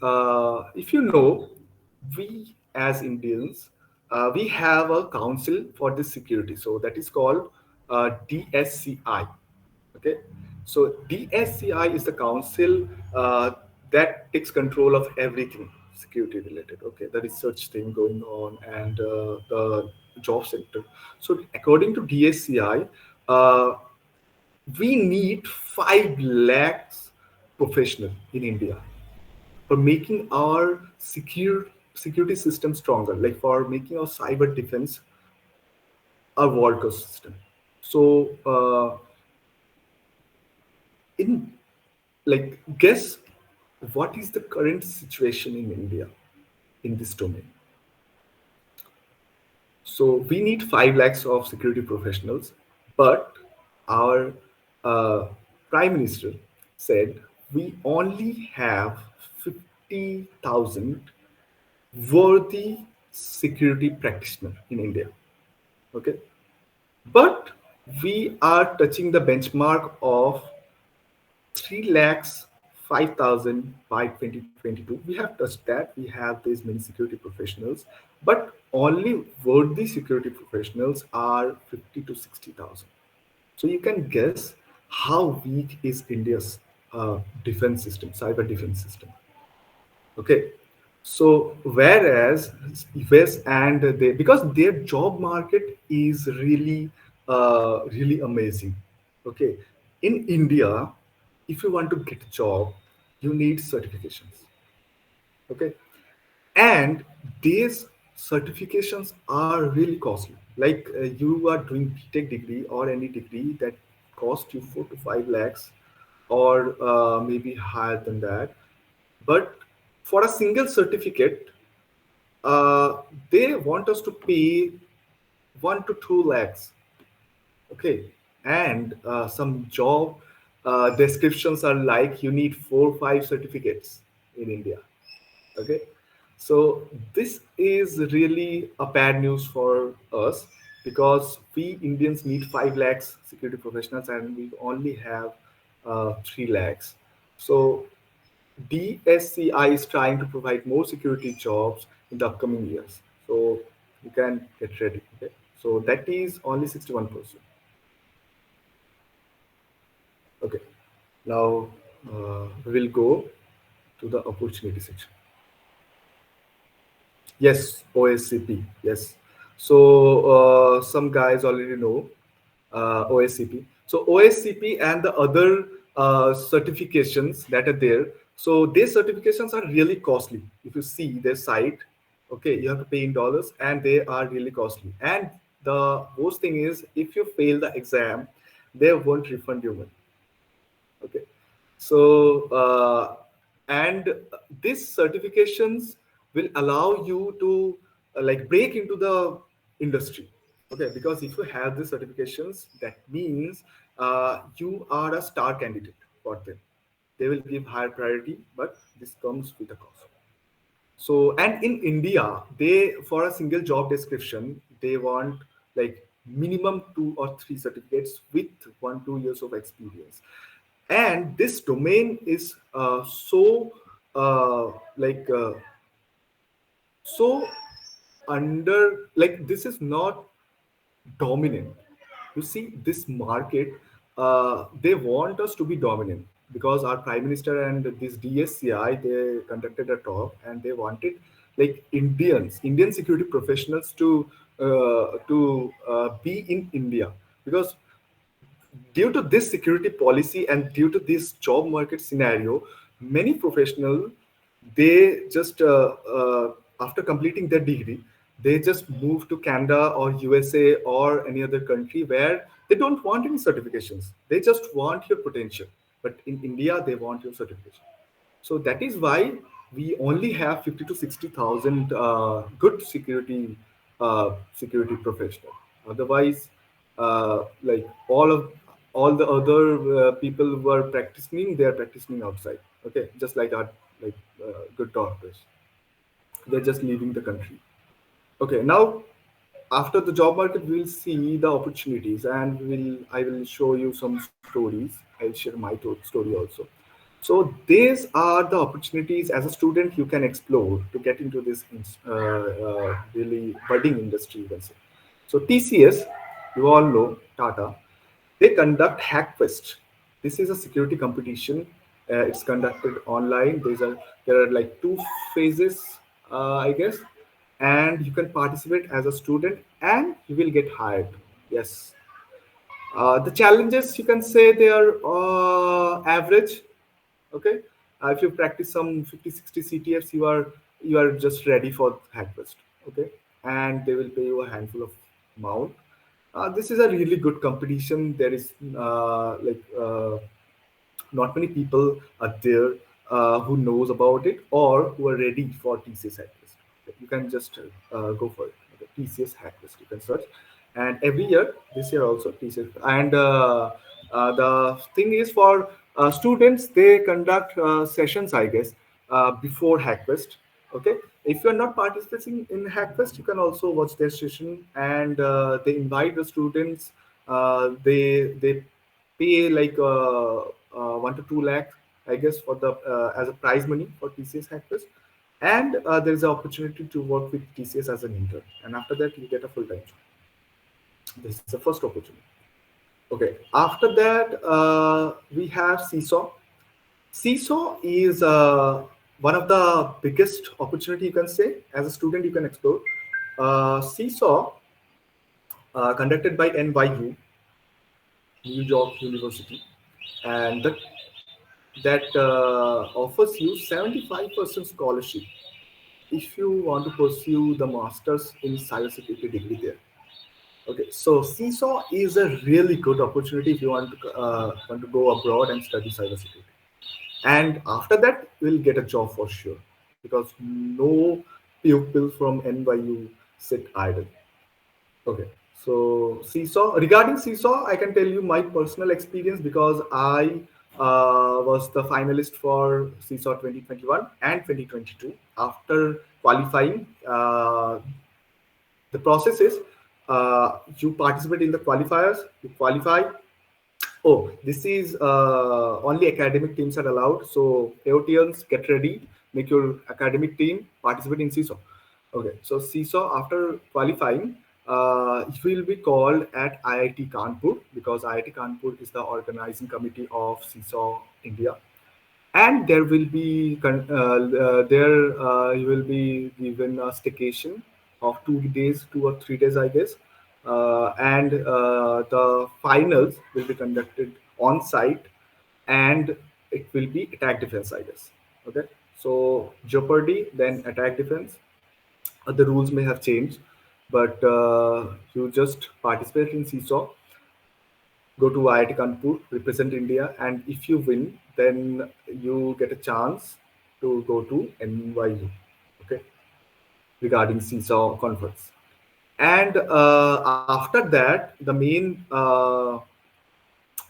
if you know, we as Indians, we have a council for this security, so that is called DSCI. Okay, so DSCI is the council that takes control of everything security related. Okay, the research thing going on and the job sector. So according to DSCI, uh, we need 5 lakhs professional in India for making our security system stronger, like for making our cyber defense a world system. So in like guess what is the current situation in India in this domain. So we need 5 lakhs of security professionals, but our uh, prime minister said we only have 50,000 worthy security practitioner in India. Okay, but we are touching the benchmark of 3 lakhs 5,000 by 2022. We have touched that. We have these many security professionals, but only worthy security professionals are 50 to 60,000. So you can guess how weak is India's defense system, cyber defense system. Okay. So whereas US and they, because their job market is really really amazing. Okay, in India, if you want to get a job, you need certifications. Okay, and these certifications are really costly. Like you are doing BTech degree or any degree that cost you 4 to 5 lakhs, or maybe higher than that. But for a single certificate, they want us to pay 1 to 2 lakhs. Okay, and some job descriptions are like you need 4 5 certificates in India. Okay, so this is really a bad news for us because we Indians need 5 lakhs security professionals and we only have 3 lakhs. So DSCI is trying to provide more security jobs in the upcoming years. So you can get ready. Okay? So that is only 61%. Okay. Now we'll go to the opportunity section. Yes, OSCP. Yes. So some guys already know OSCP. So OSCP and the other certifications that are there. So these certifications are really costly. If you see their site, okay, you have to pay in dollars, and they are really costly. And the worst thing is, if you fail the exam, they won't refund your money. Okay, so and these certifications will allow you to like break into the industry. Okay, because if you have these certifications, that means you are a star candidate for them. They will give higher priority, but this comes with a cost. So, and in India, they for a single job description, they want like minimum 2 or 3 certificates with 1 2 years of experience. And this domain is so like so under, like this is not dominant. You see, this market, they want us to be dominant because our prime minister and this DSCI, they conducted a talk and they wanted like Indian security professionals to be in India, because due to this security policy and due to this job market scenario, many professionals, they just after completing their degree, they just move to Canada or USA or any other country where they don't want any certifications. They just want your potential. But in India, they want your certification. So that is why we only have 50 to 60,000 good security professional. Otherwise, like all the other people who are practicing, they are practicing outside. Okay, just like our like good doctors, they're just leaving the country. Okay, now after the job market, we'll see the opportunities, and I will show you some stories. I'll share my story also. So these are the opportunities as a student you can explore to get into this really budding industry, you can say. So TCS, you all know Tata, they conduct HackFest. This is a security competition It's conducted online. There are like two phases, I guess, and you can participate as a student, and you will get hired. Yes. The challenges, you can say, they are average. Okay, if you practice some 50, 60 CTFs, you are just ready for Hackfest. Okay, and they will pay you a handful of amount. This is a really good competition. There is not many people are there who knows about it or who are ready for TCS Hacklist. You can just go for it. Okay, TCS Hacklist. You can search, and every year, this year also TCS. And the thing is, for students, they conduct sessions, I guess, before Hackfest. Okay, if you are not participating in Hackfest, you can also watch their session, and they invite the students. They pay like 1 to 2 lakh, I guess, for the as a prize money for TCS Hackers, and there is an opportunity to work with TCS as an intern, and after that you get a full time job. This is the first opportunity. Okay, after that we have Seesaw. Seesaw is one of the biggest opportunity, you can say, as a student you can explore. Seesaw, conducted by NYU, New York University, and that offers you 75% scholarship if you want to pursue the masters in cybersecurity degree there. Okay, so Seesaw is a really good opportunity if you want to go abroad and study cybersecurity. And after that, you'll get a job for sure because no pupil from NYU sit idle. Okay. So Seesaw, regarding Seesaw, I can tell you my personal experience because I was the finalist for Seesaw 2021 and 2022. After qualifying, the process is you participate in the qualifiers, you qualify. Oh, this is only academic teams are allowed. So AOTLs, get ready, make your academic team, participate in Seesaw. Okay, so Seesaw, after qualifying, it will be called at IIT Kanpur because IIT Kanpur is the organizing committee of Seesaw India, and there will be there you will be given a staycation of 2 days, 2 or 3 days, I guess, and the finals will be conducted on site, and it will be attack defense, I guess. Okay, so Jeopardy, then attack defense. The rules may have changed, but you just participate in Seesaw, go to IIT Kanpur, represent India, and if you win, then you get a chance to go to NYU. Okay, regarding Seesaw conference. And after that,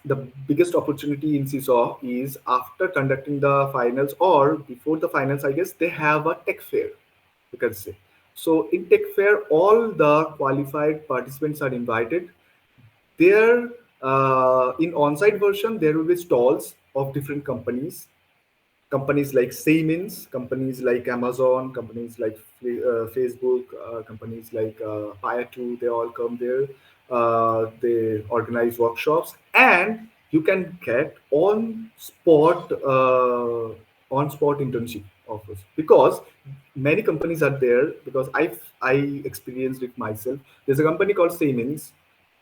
the biggest opportunity in Seesaw is after conducting the finals or before the finals, I guess they have a tech fair, you can say. So in tech fair, all the qualified participants are invited. There, in on-site version, there will be stalls of different companies like Siemens, companies like Amazon, companies like Facebook, companies like Paya2, they all come there. They organize workshops, and you can get on spot internship offers because many companies are there. Because I experienced it myself. There's a company called Siemens,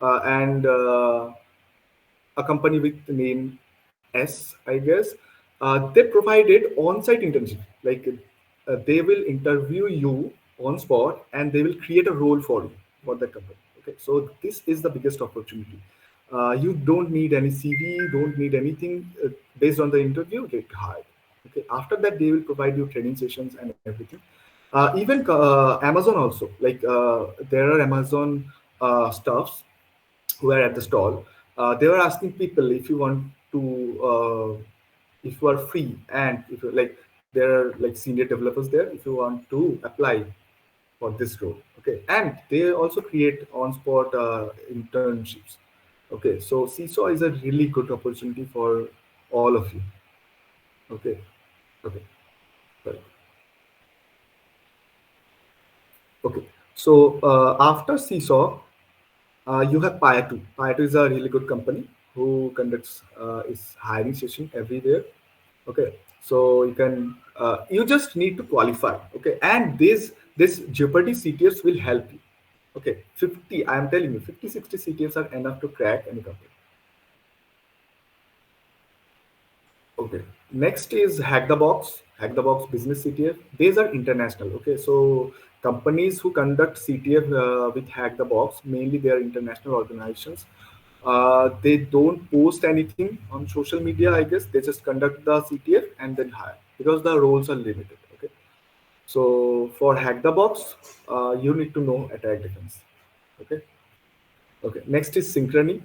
and a company with the name S, I guess. They provided on-site internship. Like they will interview you on spot, and they will create a role for you for that company. Okay, so this is the biggest opportunity. You don't need any CV, don't need anything. Based on the interview, get hired. Okay, after that they will provide you training sessions and everything. Even Amazon also, like there are Amazon staffs who were at the stall. They were asking people if you want to, if you are free, and if you like, there are like senior developers there. If you want to apply for this role, okay, and they also create on-spot internships. Okay, so Seesaw is a really good opportunity for all of you. Okay, okay, sorry. Okay. So after Seesaw, you have Paya2. Paya2 is a really good company who conducts its hiring session everywhere. Okay, so you just need to qualify. Okay, and this Jeopardy CTFs will help you. Okay, 50. I am telling you, 50, 60 CTFs are enough to crack any company. Okay. Next is Hack the Box. Hack the Box Business CTF. These are international. Okay. So companies who conduct CTF with Hack the Box, mainly they are international organizations. They don't post anything on social media, I guess. They just conduct the CTF and then hire because the roles are limited. Okay. So for Hack the Box, you need to know attack defense. Okay. Okay, next is Synchrony.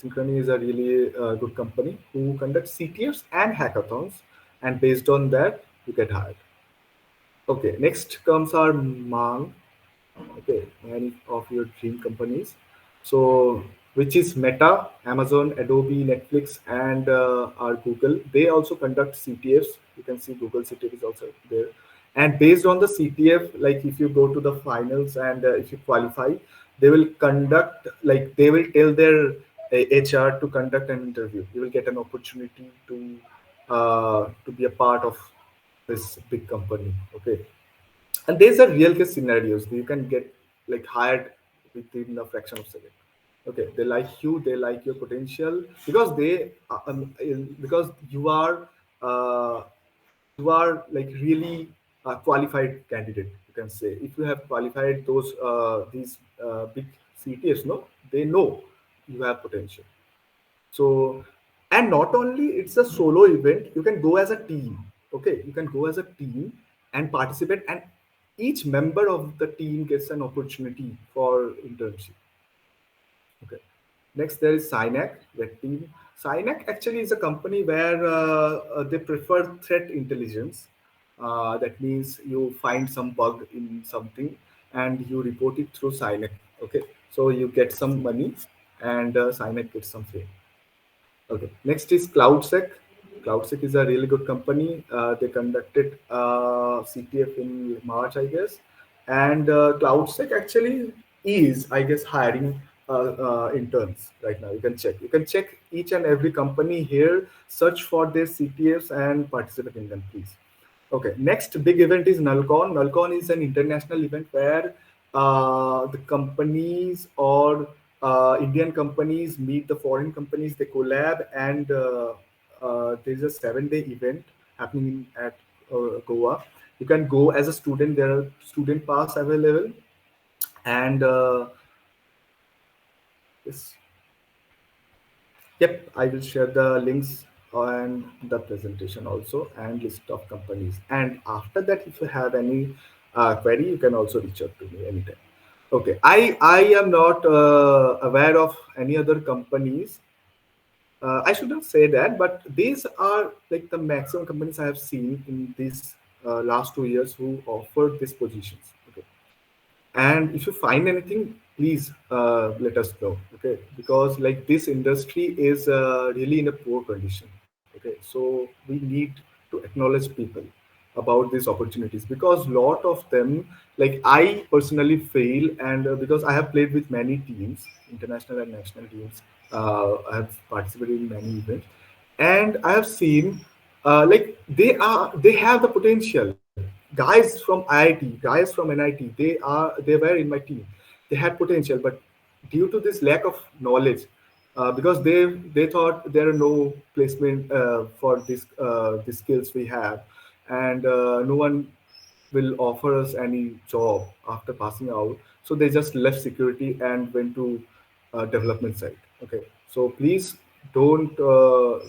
Synchrony is a really good company who conducts CTFs and hackathons, and based on that, you get hired. Okay, next comes our Mang. Okay, any of your dream companies. So, which is Meta, Amazon, Adobe, Netflix, and our Google. They also conduct CTFs. You can see Google CTF is also there. And based on the CTF, like if you go to the finals and if you qualify, they will conduct, like they will tell their HR to conduct an interview. You will get an opportunity to be a part of this big company. Okay, and these are real case scenarios. You can get like hired within a fraction of a second. Okay, they like you, they like your potential because because uh, you are like really a qualified candidate. You can say if you have qualified those these big CTS, no, they know you have potential. So, and not only it's a solo event, you can go as a team. Okay, you can go as a team and participate, and each member of the team gets an opportunity for internship. Okay. Next, there is Synac, Red Team. Synac actually is a company where they prefer threat intelligence. That means you find some bug in something and you report it through Synac. Okay, so you get some money and Synac gets some fame. Okay. Next is CloudSec. CloudSec is a really good company. They conducted CTF in March, I guess. And CloudSec actually is, I guess, hiring interns right now. You can check. You can check each and every company here, search for their CTFs and participate in them, please. Okay, next big event is Nalcon. Nalcon is an international event where the companies or Indian companies meet the foreign companies, they collab, and there's a 7 day event happening at Goa. You can go as a student, there are student pass available, and yes, yep, I will share the links and the presentation also and list of companies. And after that, if you have any query, you can also reach out to me anytime. Okay, I am not aware of any other companies. I shouldn't say that, but these are like the maximum companies I have seen in these last 2 years who offer these positions. Okay, and if you find anything, please let us know. Okay, because like this industry is really in a poor condition. Okay, so we need to acknowledge people about these opportunities because lot of them, like I personally fail, and because I have played with many teams, international and national teams. I have participated in many events, and I have seen like they have the potential. Guys from IIT, guys from NIT, they were in my team. They had potential, but due to this lack of knowledge, because they thought there are no placement for these skills we have, and no one will offer us any job after passing out. So they just left security and went to development side. Okay, so please don't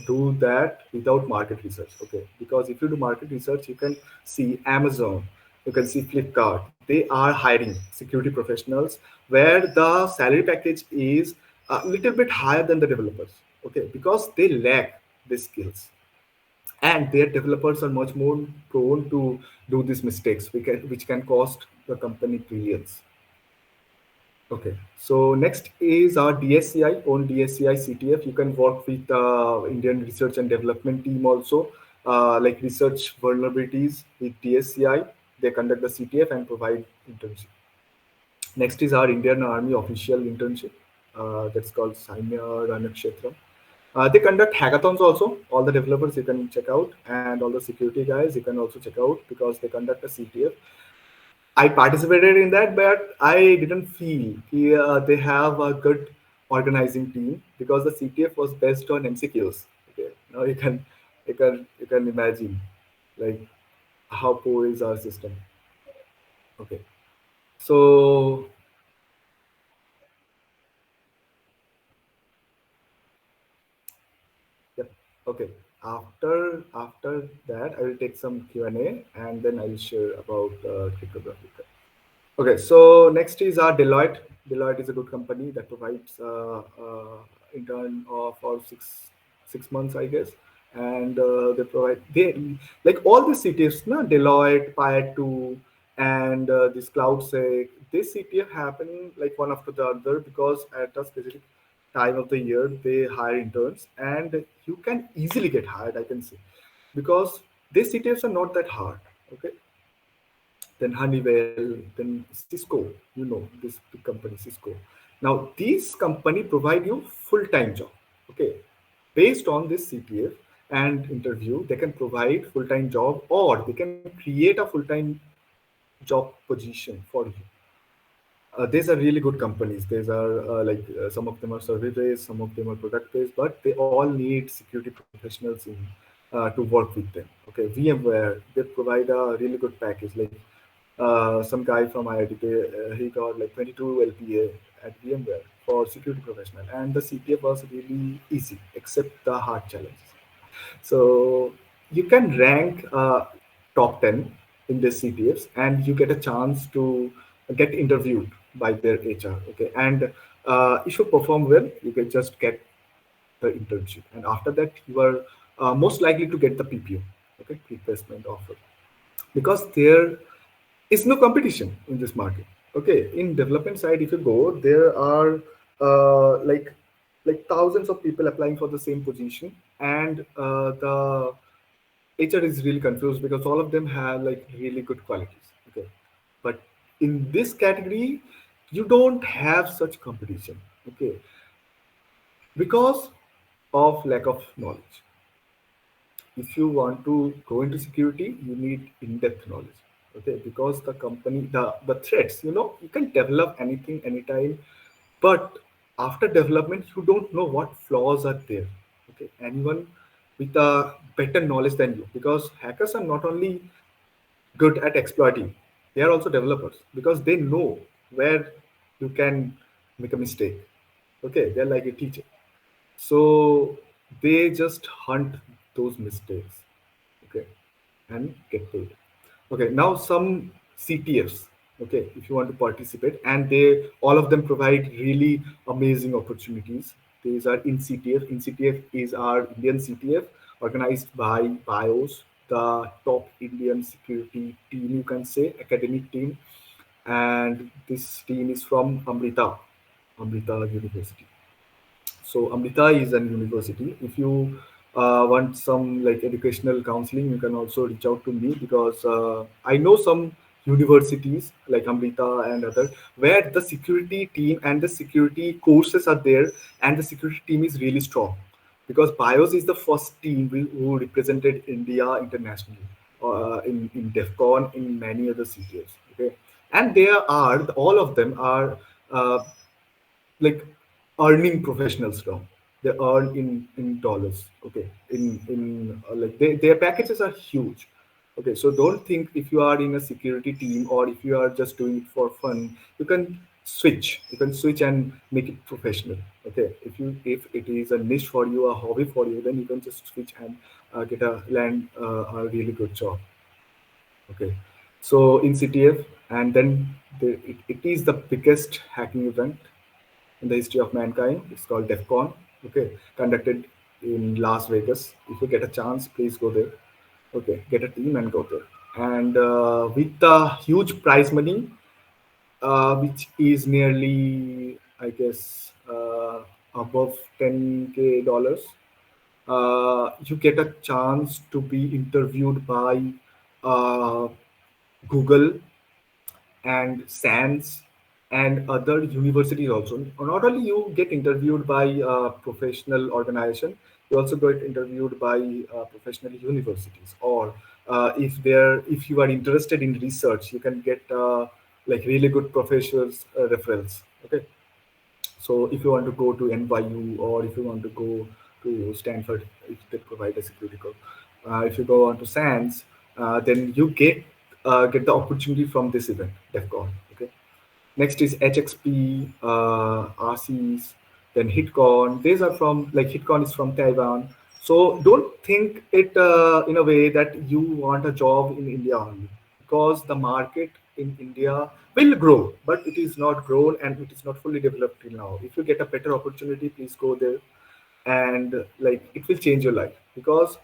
do that without market research. Okay, because if you do market research, you can see Amazon, you can see Flipkart. They are hiring security professionals where the salary package is a little bit higher than the developers. Okay, because they lack the skills and their developers are much more prone to do these mistakes which can cost the company billions. Okay, so next is our DSCI, on DSCI CTF. You can work with Indian research and development team also, like research vulnerabilities with DSCI. They conduct the CTF and provide internship. Next is our Indian Army official internship. That's called Sainya Ranakshetra. They conduct hackathons also. All the developers you can check out, and all the security guys you can also check out because they conduct a CTF. I participated in that, but I didn't feel they have a good organizing team because the CTF was based on MCQs. Okay, now you can imagine like how poor is our system. Okay, so yep. Okay, after that, I will take some Q&A and then I will share about cryptography. Okay, so next is our Deloitte. Deloitte is a good company that provides intern for six months, I guess, and they provide they like all the CTFs, na Deloitte, Pi2, and this CloudSec. This CTF happen like one after the other because at a specific time of the year they hire interns, and you can easily get hired. I can say because these CTFs are not that hard. Okay, then Honeywell, then Cisco, this big company Cisco. Now these company provide you full-time job. Okay, based on this CPF and interview, they can provide full-time job or they can create a full-time job position for you. These are really good companies. These are some of them are service based, some of them are product based, but they all need security professionals to work with them. Okay, VMware, they provide a really good package. Like some guy from IIT, he got like 22 LPA at VMware for security professional, and the CPF was really easy except the hard challenges. So you can rank top 10 in the CTFs and you get a chance to get interviewed by their HR. Okay. And if you perform well, you can just get the internship. And after that, you are most likely to get the PPO, okay, pre-placement offer. Because there is no competition in this market. Okay. In development side, if you go, there are like thousands of people applying for the same position, and the HR is really confused because all of them have like really good qualities. Okay, but in this category, you don't have such competition. Okay, because of lack of knowledge. If you want to go into security, you need in-depth knowledge. Okay, because the company, the threats, you can develop anything anytime, but after development, you don't know what flaws are there. Okay, anyone with a better knowledge than you, because hackers are not only good at exploiting, they are also developers because they know where you can make a mistake. Okay, they're like a teacher, so they just hunt those mistakes. Okay, and get paid. Okay, now some CTFs. Okay, if you want to participate, and they all of them provide really amazing opportunities. These are in CTF. In CTF is our Indian CTF organized by BIOS, the top Indian security team, you can say, academic team, and this team is from Amrita University. So Amrita is an university. If you want some like educational counseling, you can also reach out to me because I know some universities like Amrita and other where the security team and the security courses are there, and the security team is really strong because BIOS is the first team who represented India internationally in DEFCON, in many other CTFs. Okay, and there are all of them are uh, like earning professionals now. They earn in dollars. Okay, in like their packages are huge. Okay, so don't think if you are in a security team or if you are just doing it for fun, you can switch and make it professional. Okay, if it is a niche for you, a hobby for you, then you can just switch and get a land a really good job. Okay, so in CTF, and then it is the biggest hacking event in the history of mankind. It's called DEFCON. Okay, conducted in Las Vegas. If you get a chance, please go there. Okay, get a team and go there. And with the huge prize money, which is nearly, I guess, above 10K dollars, you get a chance to be interviewed by uh, Google and SANS. and other universities also. Not only you get interviewed by professional organization, you also get interviewed by professional universities. Or if you are interested in research, you can get like really good professors referrals. Okay, so if you want to go to NYU or if you want to go to Stanford, if they provide a security code, if you go on to SANS, then you get the opportunity from this event, DEFCON. Okay. Next is HXP, RCs, then HitCon. These are from, like, HitCon is from Taiwan. So don't think it in a way that you want a job in India only, because the market in India will grow, but it is not grown and it is not fully developed till now. If you get a better opportunity, please go there, and like it will change your life, because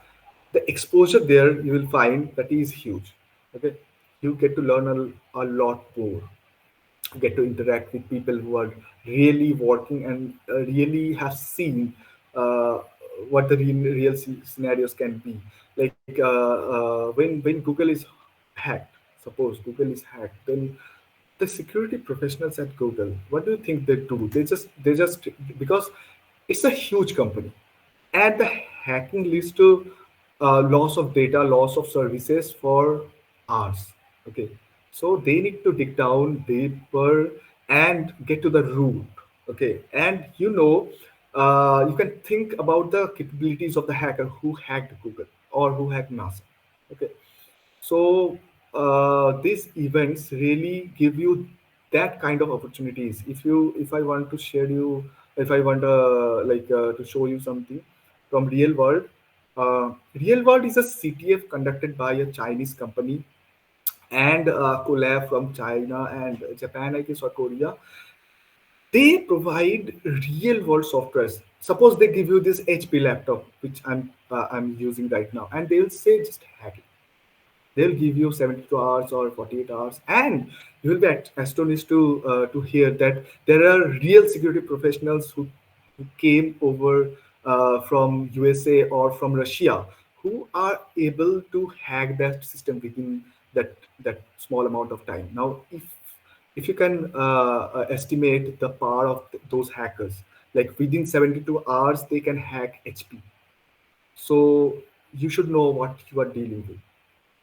the exposure there you will find that is huge. Okay, you get to learn a lot more, get to interact with people who are really working and really have seen uh, what the real scenarios can be. Like when Google is hacked, suppose Google is hacked, then the security professionals at Google, what do you think they do? They just because it's a huge company, and the hacking leads to loss of data, loss of services for hours. Okay, so they need to dig down deeper and get to the root. Okay, and you can think about the capabilities of the hacker who hacked Google or who hacked NASA. Okay, so these events really give you that kind of opportunities. If I want to share you, if I want to show you something from real world. Real world is a CTF conducted by a Chinese company and a collab from China and Japan, I guess, or Korea. They provide real world softwares. Suppose they give you this HP laptop, which I'm using right now, and they'll say just hack it. They'll give you 72 hours or 48 hours, and you will be astonished to hear that there are real security professionals who came over from USA or from Russia, who are able to hack that system within that small amount of time. Now, if you can estimate the power of those hackers, like within 72 hours they can hack HP. So you should know what you are dealing with.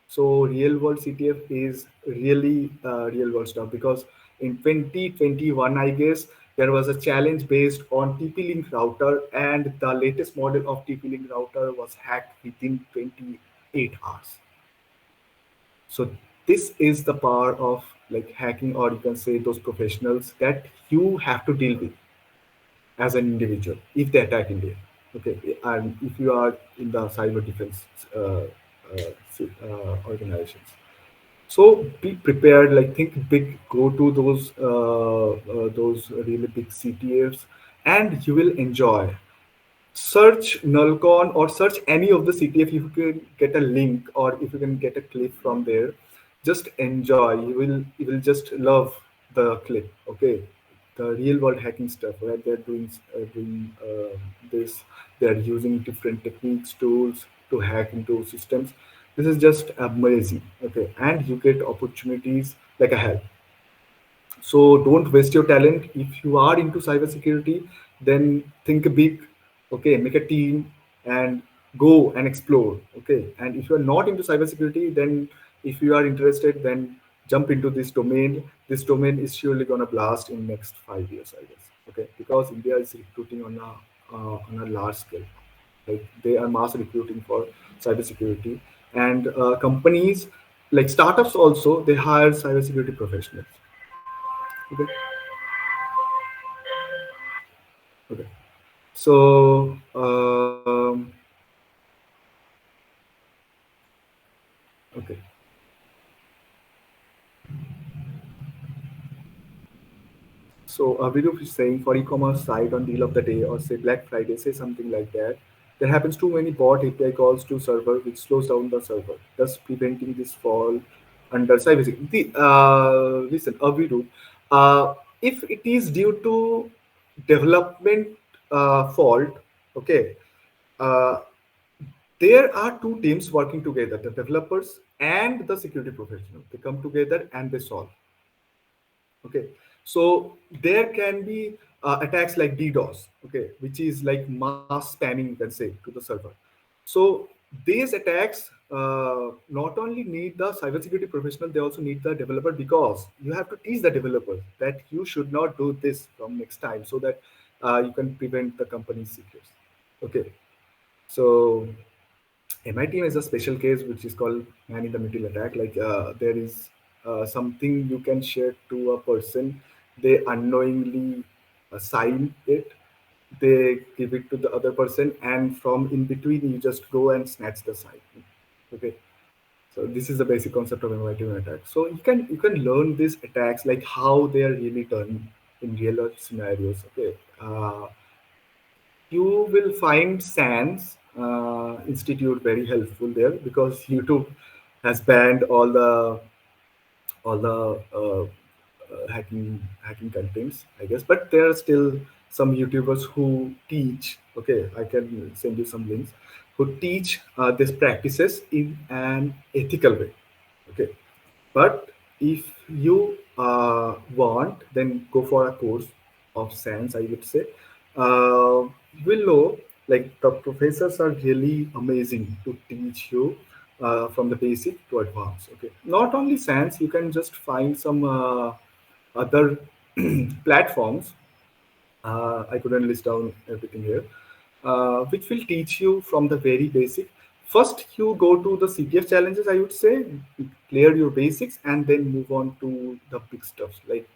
So real world CTF is really real world stuff, because in 2021, I guess, there was a challenge based on TP-Link router, and the latest model of TP-Link router was hacked within 28 hours. So this is the power of like hacking, or you can say those professionals that you have to deal with as an individual if they attack India. Okay, and if you are in the cyber defense organizations. So be prepared, like think big, go to those really big CTFs, and you will enjoy. Search Nullcon or search any of the CTF. If you can get a link or if you can get a clip from there, just enjoy. You will just love the clip. Okay, the real world hacking stuff, where they're doing this. They're using different techniques, tools to hack into systems. This is just amazing. Okay, and you get opportunities like a hell. So don't waste your talent. If you are into cybersecurity, then think big. Okay, make a team and go and explore. Okay, and if you are not into cybersecurity, then if you are interested, then jump into this domain. This domain is surely gonna blast in next 5 years, I guess. Okay, because India is recruiting on a large scale. Like they are mass recruiting for cybersecurity, and companies like startups also, they hire cybersecurity professionals. Okay. Okay. So, okay. So, Virup is saying for e-commerce site on deal of the day or say Black Friday, say something like that. There happens too many bot API calls to server, which slows down the server, thus preventing this fall under cybersecurity. Listen, Virup, if it is due to development fault, okay, uh, there are two teams working together, the developers and the security professional. They come together and they solve. Okay, So there can be attacks like DDoS, okay, which is like mass spamming, you can say, to the server. So these attacks not only need the cybersecurity professional, they also need the developer, because you have to teach the developer that you should not do this from next time, so that you can prevent the company's secrets. Okay, so my team is a special case which is called man in the middle attack. Like there is something you can share to a person, they unknowingly sign it, they give it to the other person, and from in between you just go and snatch the sign. Okay, so this is the basic concept of inviting attack. So you can learn these attacks, like how they are really done in real life scenarios. Okay, you will find SANS Institute very helpful there, because YouTube has banned all the hacking contents, I guess. But there are still some YouTubers who teach. Okay, I can send you some links, who teach these practices in an ethical way. Okay, but if you want, then go for a course of science, I would say. You will know, like, the professors are really amazing to teach you from the basic to advanced. Okay, not only science, you can just find some other platforms. I couldn't list down everything here, which will teach you from the very basic. First, you go to the CTF challenges, I would say, clear your basics, and then move on to the big stuff, like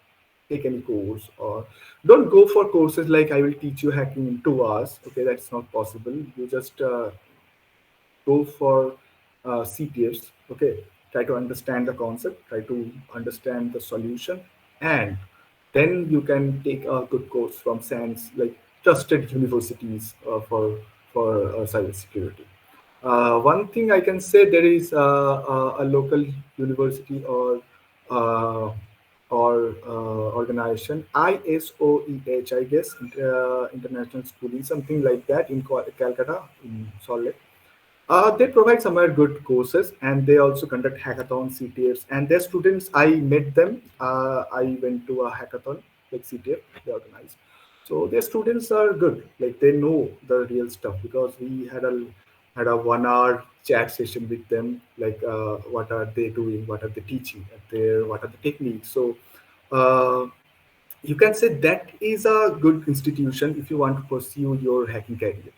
take any course, or don't go for courses like I will teach you hacking in 2 hours. Okay, that's not possible. You just go for CTFs. Okay, try to understand the concept, try to understand the solution, and then you can take a good course from SANS, like trusted universities for cybersecurity. One thing I can say, there is a local university uh, organization, ISOEH, I guess, International Schooling, something like that, in Calcutta, in Salt Lake. They provide somewhere good courses, and they also conduct hackathons, CTFs, and their students. I met them. I went to a hackathon like CTF they organize. So their students are good. Like, they know the real stuff, because we had a 1 hour chat session with them. Like, what are they doing? What are they teaching? What are the techniques? So uh, you can say that is a good institution if you want to pursue your hacking career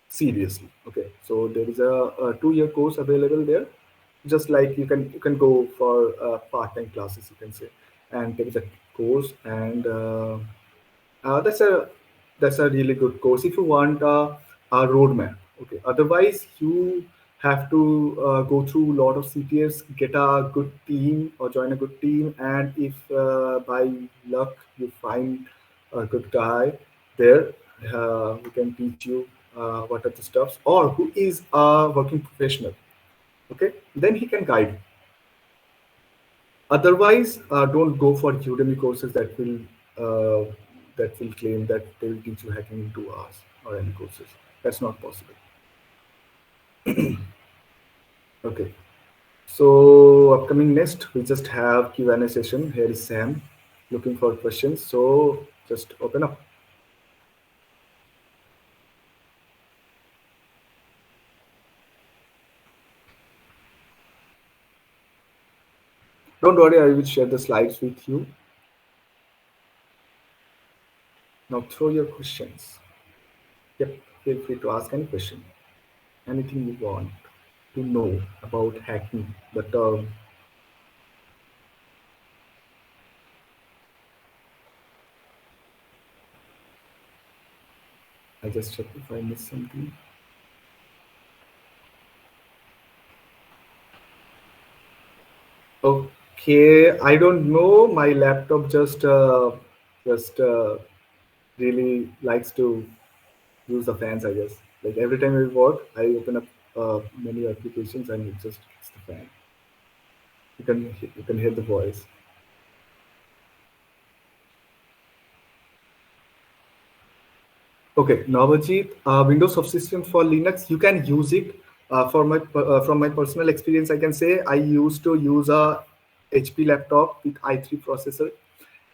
seriously. Okay, so there is a 2 year course available there, just like you can go for part-time classes, you can say, and take the course. And that's a really good course if you want a roadmap. Okay, otherwise you have to go through a lot of CTS, get a good team or join a good team, and if by luck you find a good guy there who can teach you what are the stuffs, or who is a working professional, okay, then he can guide you. Otherwise, don't go for Udemy courses that will claim that they will teach you hacking in 2 hours, or any courses. That's not possible. Okay. So upcoming next, we just have Q&A session. Here is Sam, looking for questions. So just open up. Don't worry, I will share the slides with you. Now throw your questions. Yep, feel free to ask any question, anything you want to know about hacking, the term. I just check if I missed something. Okay, I don't know. My laptop just really likes to use the fans, I guess. Like, every time I work, I open up many applications, and it's the fan. You can hear the voice. Okay, Navajit, Windows subsystem for Linux, you can use it. From my personal experience, I can say I used to use a HP laptop with i3 processor,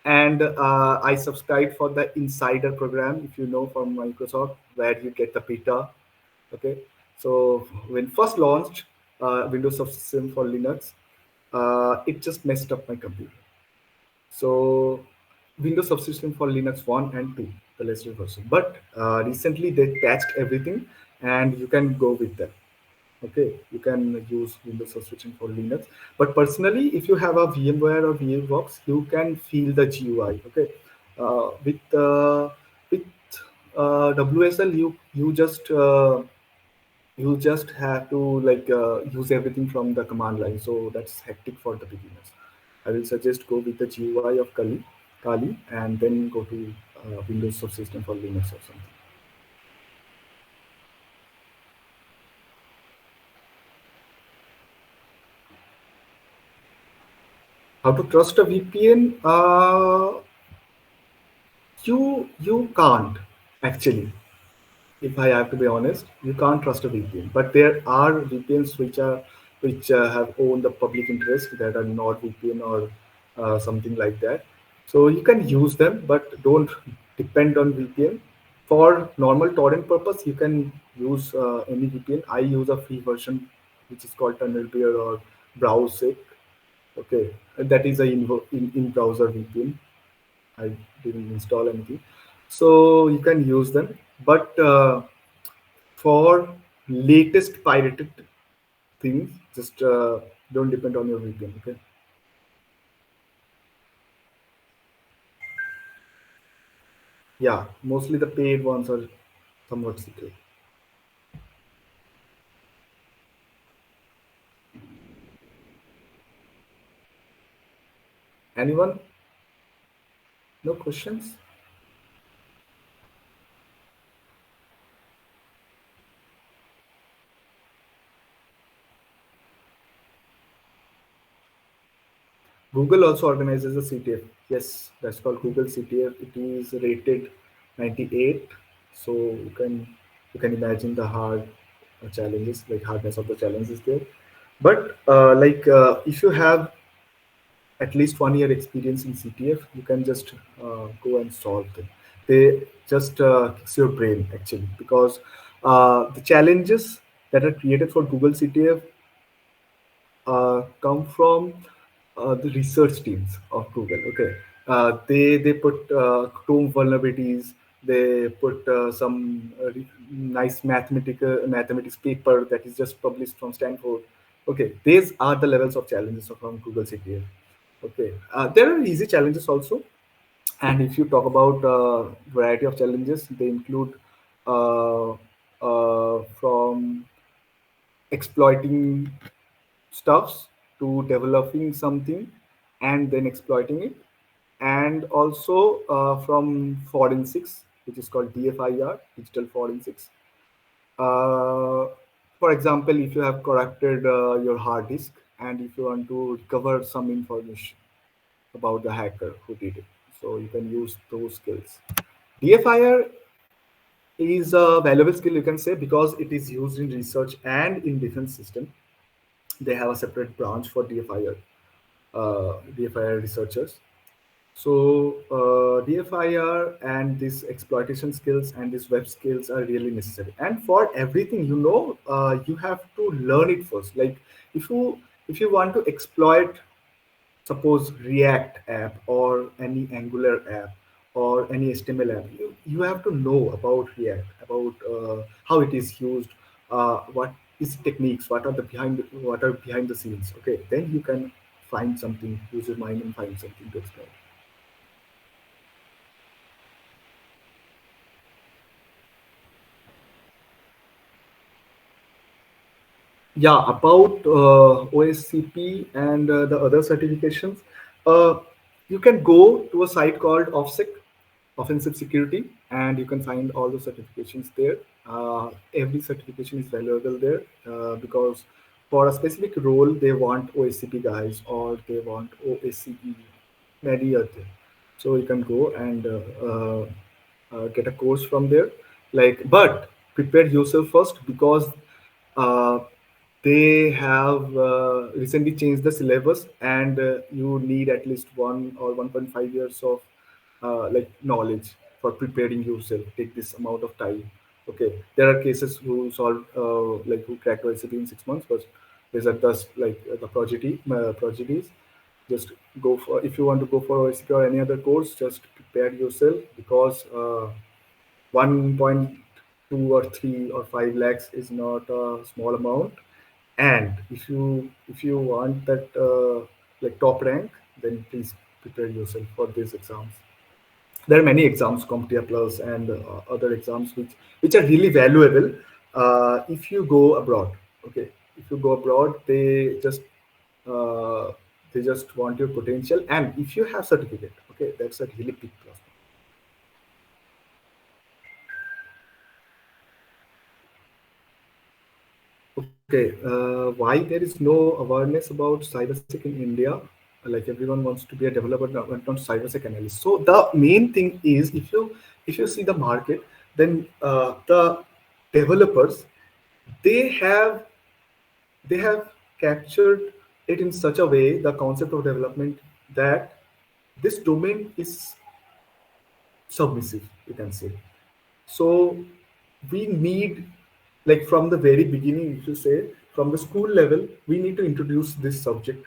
And I subscribed for the Insider program, if you know, from Microsoft, where you get the beta. Okay, so when first launched Windows Subsystem for Linux, it just messed up my computer. So Windows Subsystem for Linux 1 and 2, the latest version. But recently they patched everything, and you can go with that. Okay, you can use Windows Subscription for Linux. But personally, if you have a VMware or VMbox, you can feel the GUI. Okay, with WSL, you just have to like use everything from the command line. So that's hectic for the beginners. I will suggest go with the GUI of Kali, and then go to Windows Subsystem for Linux or something. How to trust a VPN? You can't actually. If I have to be honest, you can't trust a VPN. But there are VPNs which have owned the public interest that are not VPN or something like that. So you can use them, but don't depend on VPN. For normal torrent purpose, you can use any VPN. I use a free version which is called TunnelBear or BrowseSec. Okay, that is a in browser VPN. I didn't install anything, so you can use them. But for latest pirated things, just don't depend on your VPN. Okay. Yeah, mostly the paid ones are somewhat secure. Anyone? No questions? Google also organizes a CTF. Yes, that's called Google CTF. It is rated 98. So you can imagine the hard challenges, like hardness of the challenges there. But if you have at least 1 year experience in CTF, you can just go and solve them. They just kicks your brain actually, because the challenges that are created for Google CTF come from the research teams of Google. Okay, they put Chrome vulnerabilities. They put some nice mathematics paper that is just published from Stanford. Okay, these are the levels of challenges from Google CTF. Okay, there are easy challenges also, and if you talk about variety of challenges, they include from exploiting stuffs to developing something and then exploiting it, and also from forensics, which is called DFIR, digital forensics. Uh, for example, if you have corrupted your hard disk and if you want to recover some information about the hacker who did it, so you can use those skills. DFIR is a valuable skill, you can say, because it is used in research and in defense system. They have a separate branch for DFIR researchers. So DFIR and these exploitation skills and these web skills are really necessary. And for everything, you have to learn it first. Like if you want to exploit, suppose React app or any Angular app or any HTML app, you have to know about React, about how it is used, what is techniques, what are behind the scenes. Okay, then you can find something, use your mind and find something to explore. Yeah, about OSCP and the other certifications, uh, you can go to a site called OffSec, Offensive Security, and you can find all the certifications there. Every certification is valuable there because for a specific role, they want OSCP guys or they want OSCE, many other. So you can go and get a course from there. But prepare yourself first, because uh, they have recently changed the syllabus, and you need at least 1 or 1.5 years of like knowledge for preparing yourself. Take this amount of time. Okay, there are cases who solve like who crack OSCP in 6 months, but there's a dust like the prodigies. Just go for, if you want to go for OSCP or any other course, just prepare yourself, because 1.2 or 3 or 5 lakhs is not a small amount. And if you want that like top rank, then please prepare yourself for these exams. There are many exams, CompTIA Plus and other exams which are really valuable if you go abroad. Okay, if you go abroad, uh, they just want your potential, and if you have certificate, okay, that's a really big plus. Okay, why there is no awareness about cybersec in India? Like everyone wants to be a developer, not cybersec analyst. So the main thing is, if you see the market, then the developers, they have they have captured it in such a way, the concept of development, that this domain is submissive, you can say. So we need, like from the very beginning, if you say from the school level, we need to introduce this subject.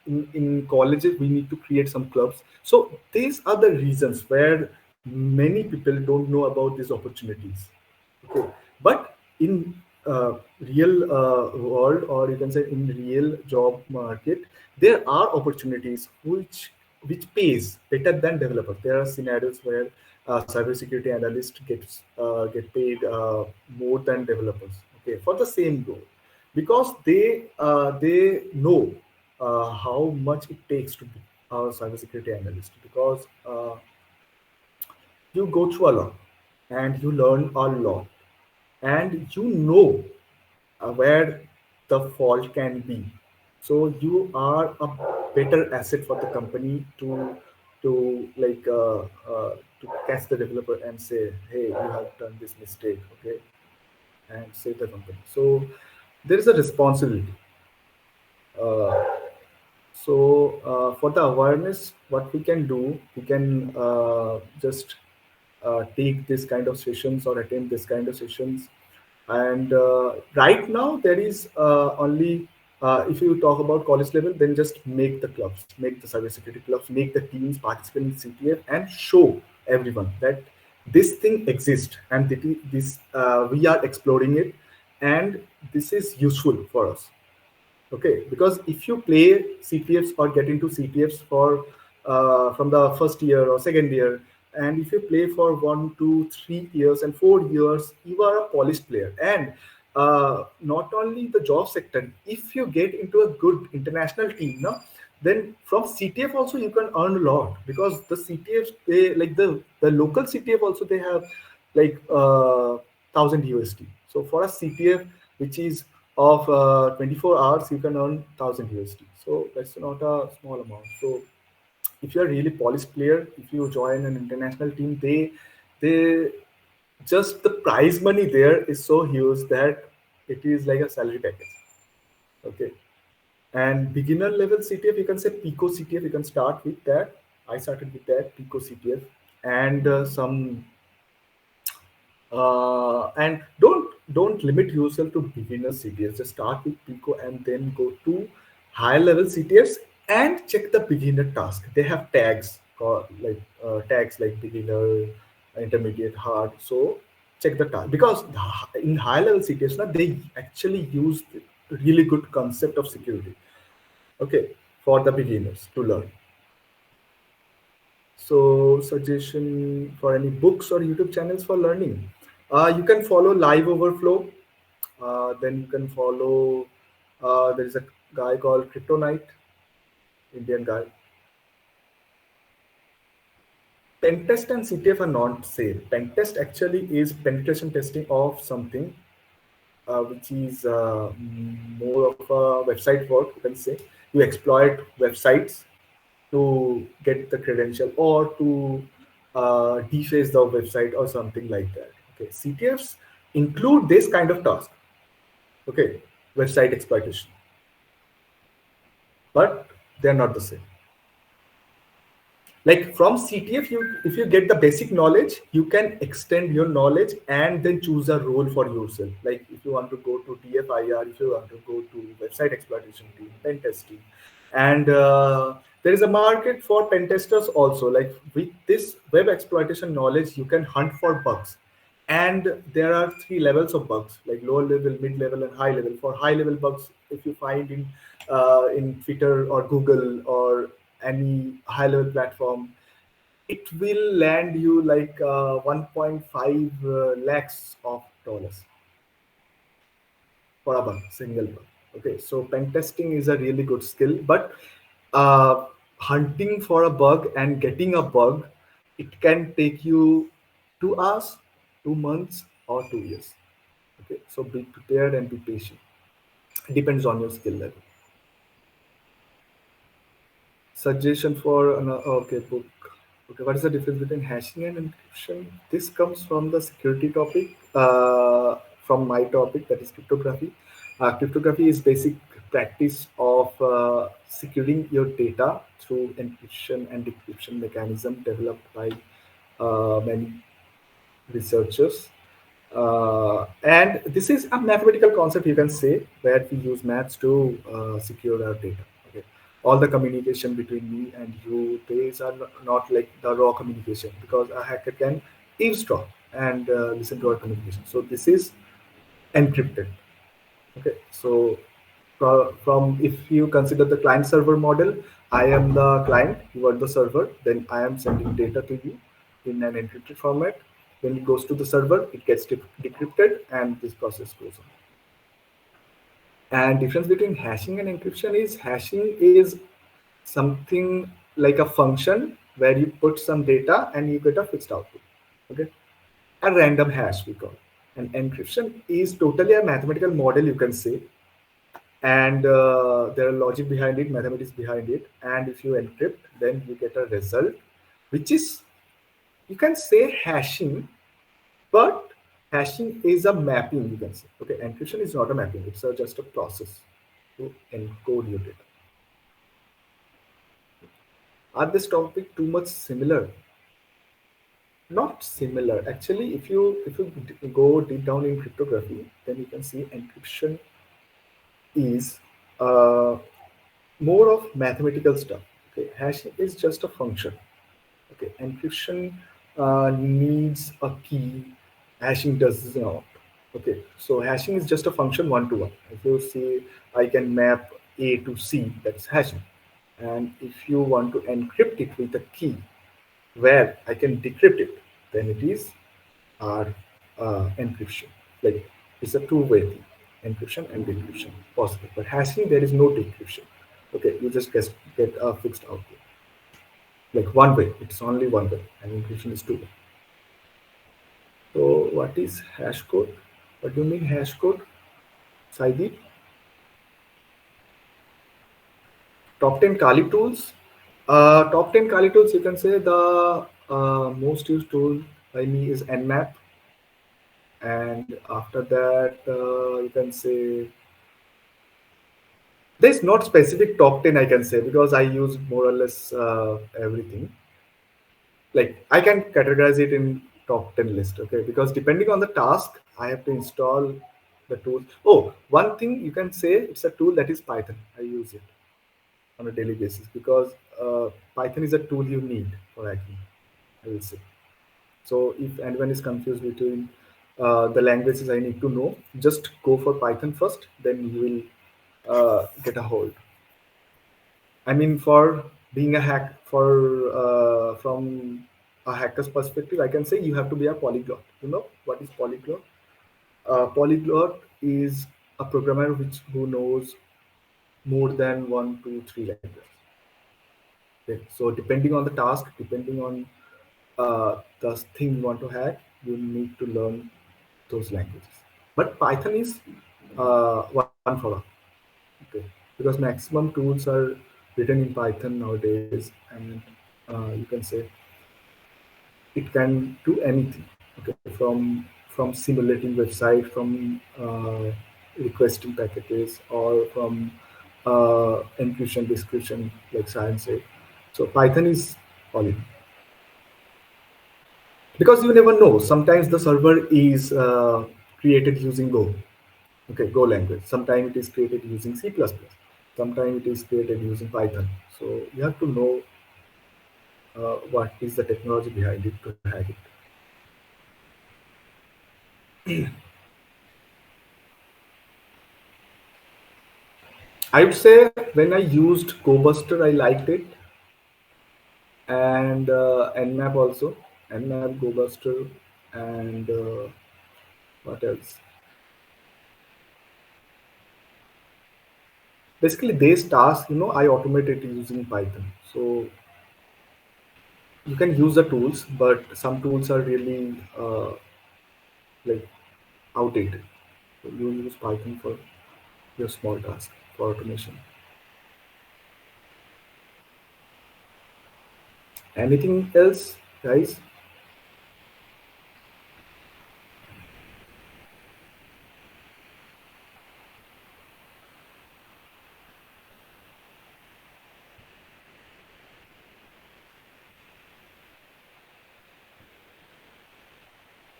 In colleges, we need to create some clubs. So these are the reasons where many people don't know about these opportunities. Okay, but in real world, or you can say in real job market, there are opportunities which pays better than developers. There are scenarios where cybersecurity analysts get paid more than developers. Okay, for the same role, because they know how much it takes to be a cybersecurity analyst. Because you go through a lot, and you learn a lot, and you know where the fault can be. So you are a better asset for the company to like to catch the developer and say, hey, you have done this mistake, okay, and save the company. So there is a responsibility. uh, for the awareness, what we can do, we can just take this kind of sessions or attend this kind of sessions. And right now, there is only, if you talk about college level, then just make the clubs, make the cybersecurity clubs, make the teams participate in CTF, and show everyone that this thing exists, and this we are exploring it, and this is useful for us. Okay, because if you play CTFs or get into CTFs for from the first year or second year, and if you play for 1, 2, 3 years and 4 years, you are a polished player. And not only the job sector, if you get into a good international team, no, then from CTF also you can earn a lot, because the CTFs, they like the local CTF also, they have like 1,000 USD. So for a CTF which is of 24 hours, you can earn 1,000 USD. So that's not a small amount. So if you're a really polished player, if you join an international team, they just, the prize money there is so huge that it is like a salary package. Okay. And beginner level CTF, you can say Pico CTF, you can start with that. I started with that, Pico CTF, and some and don't limit yourself to beginner CTFs. Just start with Pico and then go to higher level CTFs and check the beginner task. They have tags called like tags like beginner, intermediate, hard. So check the task, because in high level CTFs now, they actually use really good concept of security. Okay, for the beginners to learn. So, suggestion for any books or YouTube channels for learning. You can follow Live Overflow. Then you can follow. There is a guy called Crypto Knight, Indian guy. Pentest and CTF are not same. Pentest actually is penetration testing of something, which is more of a website work. You can say you exploit websites to get the credential, or to deface the website or something like that. Okay, CTFs include this kind of task. Okay, website exploitation, but they're not the same. Like from CTF, you if you get the basic knowledge, you can extend your knowledge and then choose a role for yourself. Like if you want to go to TFIR, if you want to go to website exploitation team, pen testing, and there is a market for pen testers also. Like with this web exploitation knowledge, you can hunt for bugs, and there are three levels of bugs, like lower level, mid level, and high level. For high level bugs, if you find in Twitter or Google or any high level platform, it will land you like 1.5 lakhs of dollars for a bug, single bug. Okay, so pen testing is a really good skill, but uh, hunting for a bug and getting a bug, it can take you 2 hours, 2 months, or 2 years. Okay, so be prepared and be patient. Depends on your skill level. Suggestion for an okay book. Okay, what is the difference between hashing and encryption? This comes from the security topic, from my topic, that is cryptography. Cryptography is basic practice of securing your data through encryption and decryption mechanism developed by many researchers. And this is a mathematical concept, you can say, where we use maths to secure our data. Okay, all the communication between me and you, these are not like the raw communication, because a hacker can eavesdrop and listen to our communication. So this is encrypted. Okay, so from if you consider the client server model, I am the client, you are the server, then I am sending data to you in an encrypted format. When it goes to the server, it gets decrypted, and this process goes on. And difference between hashing and encryption is, hashing is something like a function where you put some data and you get a fixed output. Okay, a random hash we call. And encryption is totally a mathematical model, you can say, and there are logic behind it, mathematics behind it, and if you encrypt, then you get a result, which is, you can say, hashing, but hashing is a mapping, you can say. Okay, encryption is not a mapping, it's just a process to encode your data. Are this topic too much similar? Not similar, actually. If you go deep down in cryptography, then you can see encryption is more of mathematical stuff. Okay, hashing is just a function. Okay, encryption needs a key. Hashing does not. Okay, so hashing is just a function one to one. If you see, I can map A to C, that's hashing. And if you want to encrypt it with a key where I can decrypt it, then it is our encryption. Like it's a two-way thing, encryption and decryption possible. But hashing, there is no decryption. Okay, you just get a fixed output. Like one way, it's only one way, and encryption is two way. So what is hash code? What do you mean hash code? Saidi? Top 10 Kali tools. Top 10 Kali tools, you can say the most used tool by me is Nmap. And after that, you can say there's not specific top 10, I can say, because I use more or less everything. Like I can categorize it in top 10 list. Okay, because depending on the task, I have to install the tool. Oh, one thing you can say, it's a tool that is Python. I use it on a daily basis because Python is a tool you need for hacking, I will say. So if anyone is confused between the languages I need to know, just go for Python first, then you will get a hold. I mean, for being a hack, for from a hacker's perspective, I can say you have to be a polyglot. You know what is polyglot? Polyglot is a programmer who knows more than one, two, three languages. Okay. So depending on the task, depending on the thing you want to hack, you need to learn those languages. But Python is one for all. Okay. Because maximum tools are written in Python nowadays, and you can say it can do anything. Okay, from simulating website, from requesting packages or from encryption description, like Science said. So Python is all in, because you never know. Sometimes the server is created using Go, okay, Go language. Sometimes it is created using C++. Sometimes it is created using Python. So you have to know what is the technology behind it to hack it. I would say when I used GoBuster, I liked it, and Nmap also, Nmap, GoBuster, and what else? Basically, these tasks, I automate it using Python. So you can use the tools, but some tools are really like outdated. So you use Python for your small task for automation. Anything else, guys?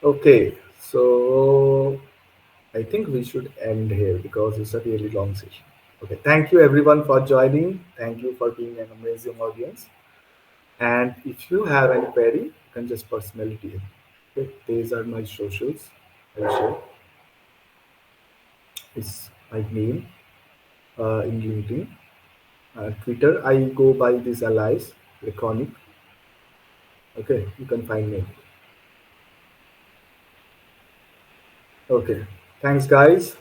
Okay, so I think we should end here because it's a really long session. Okay, thank you everyone for joining. Thank you for being an amazing audience. And if you have any query, you can just personally DM. Okay, these are my socials. I'll share. It's my name in LinkedIn. Twitter, I go by this alias, Iconic. Okay, you can find me. Okay, thanks guys.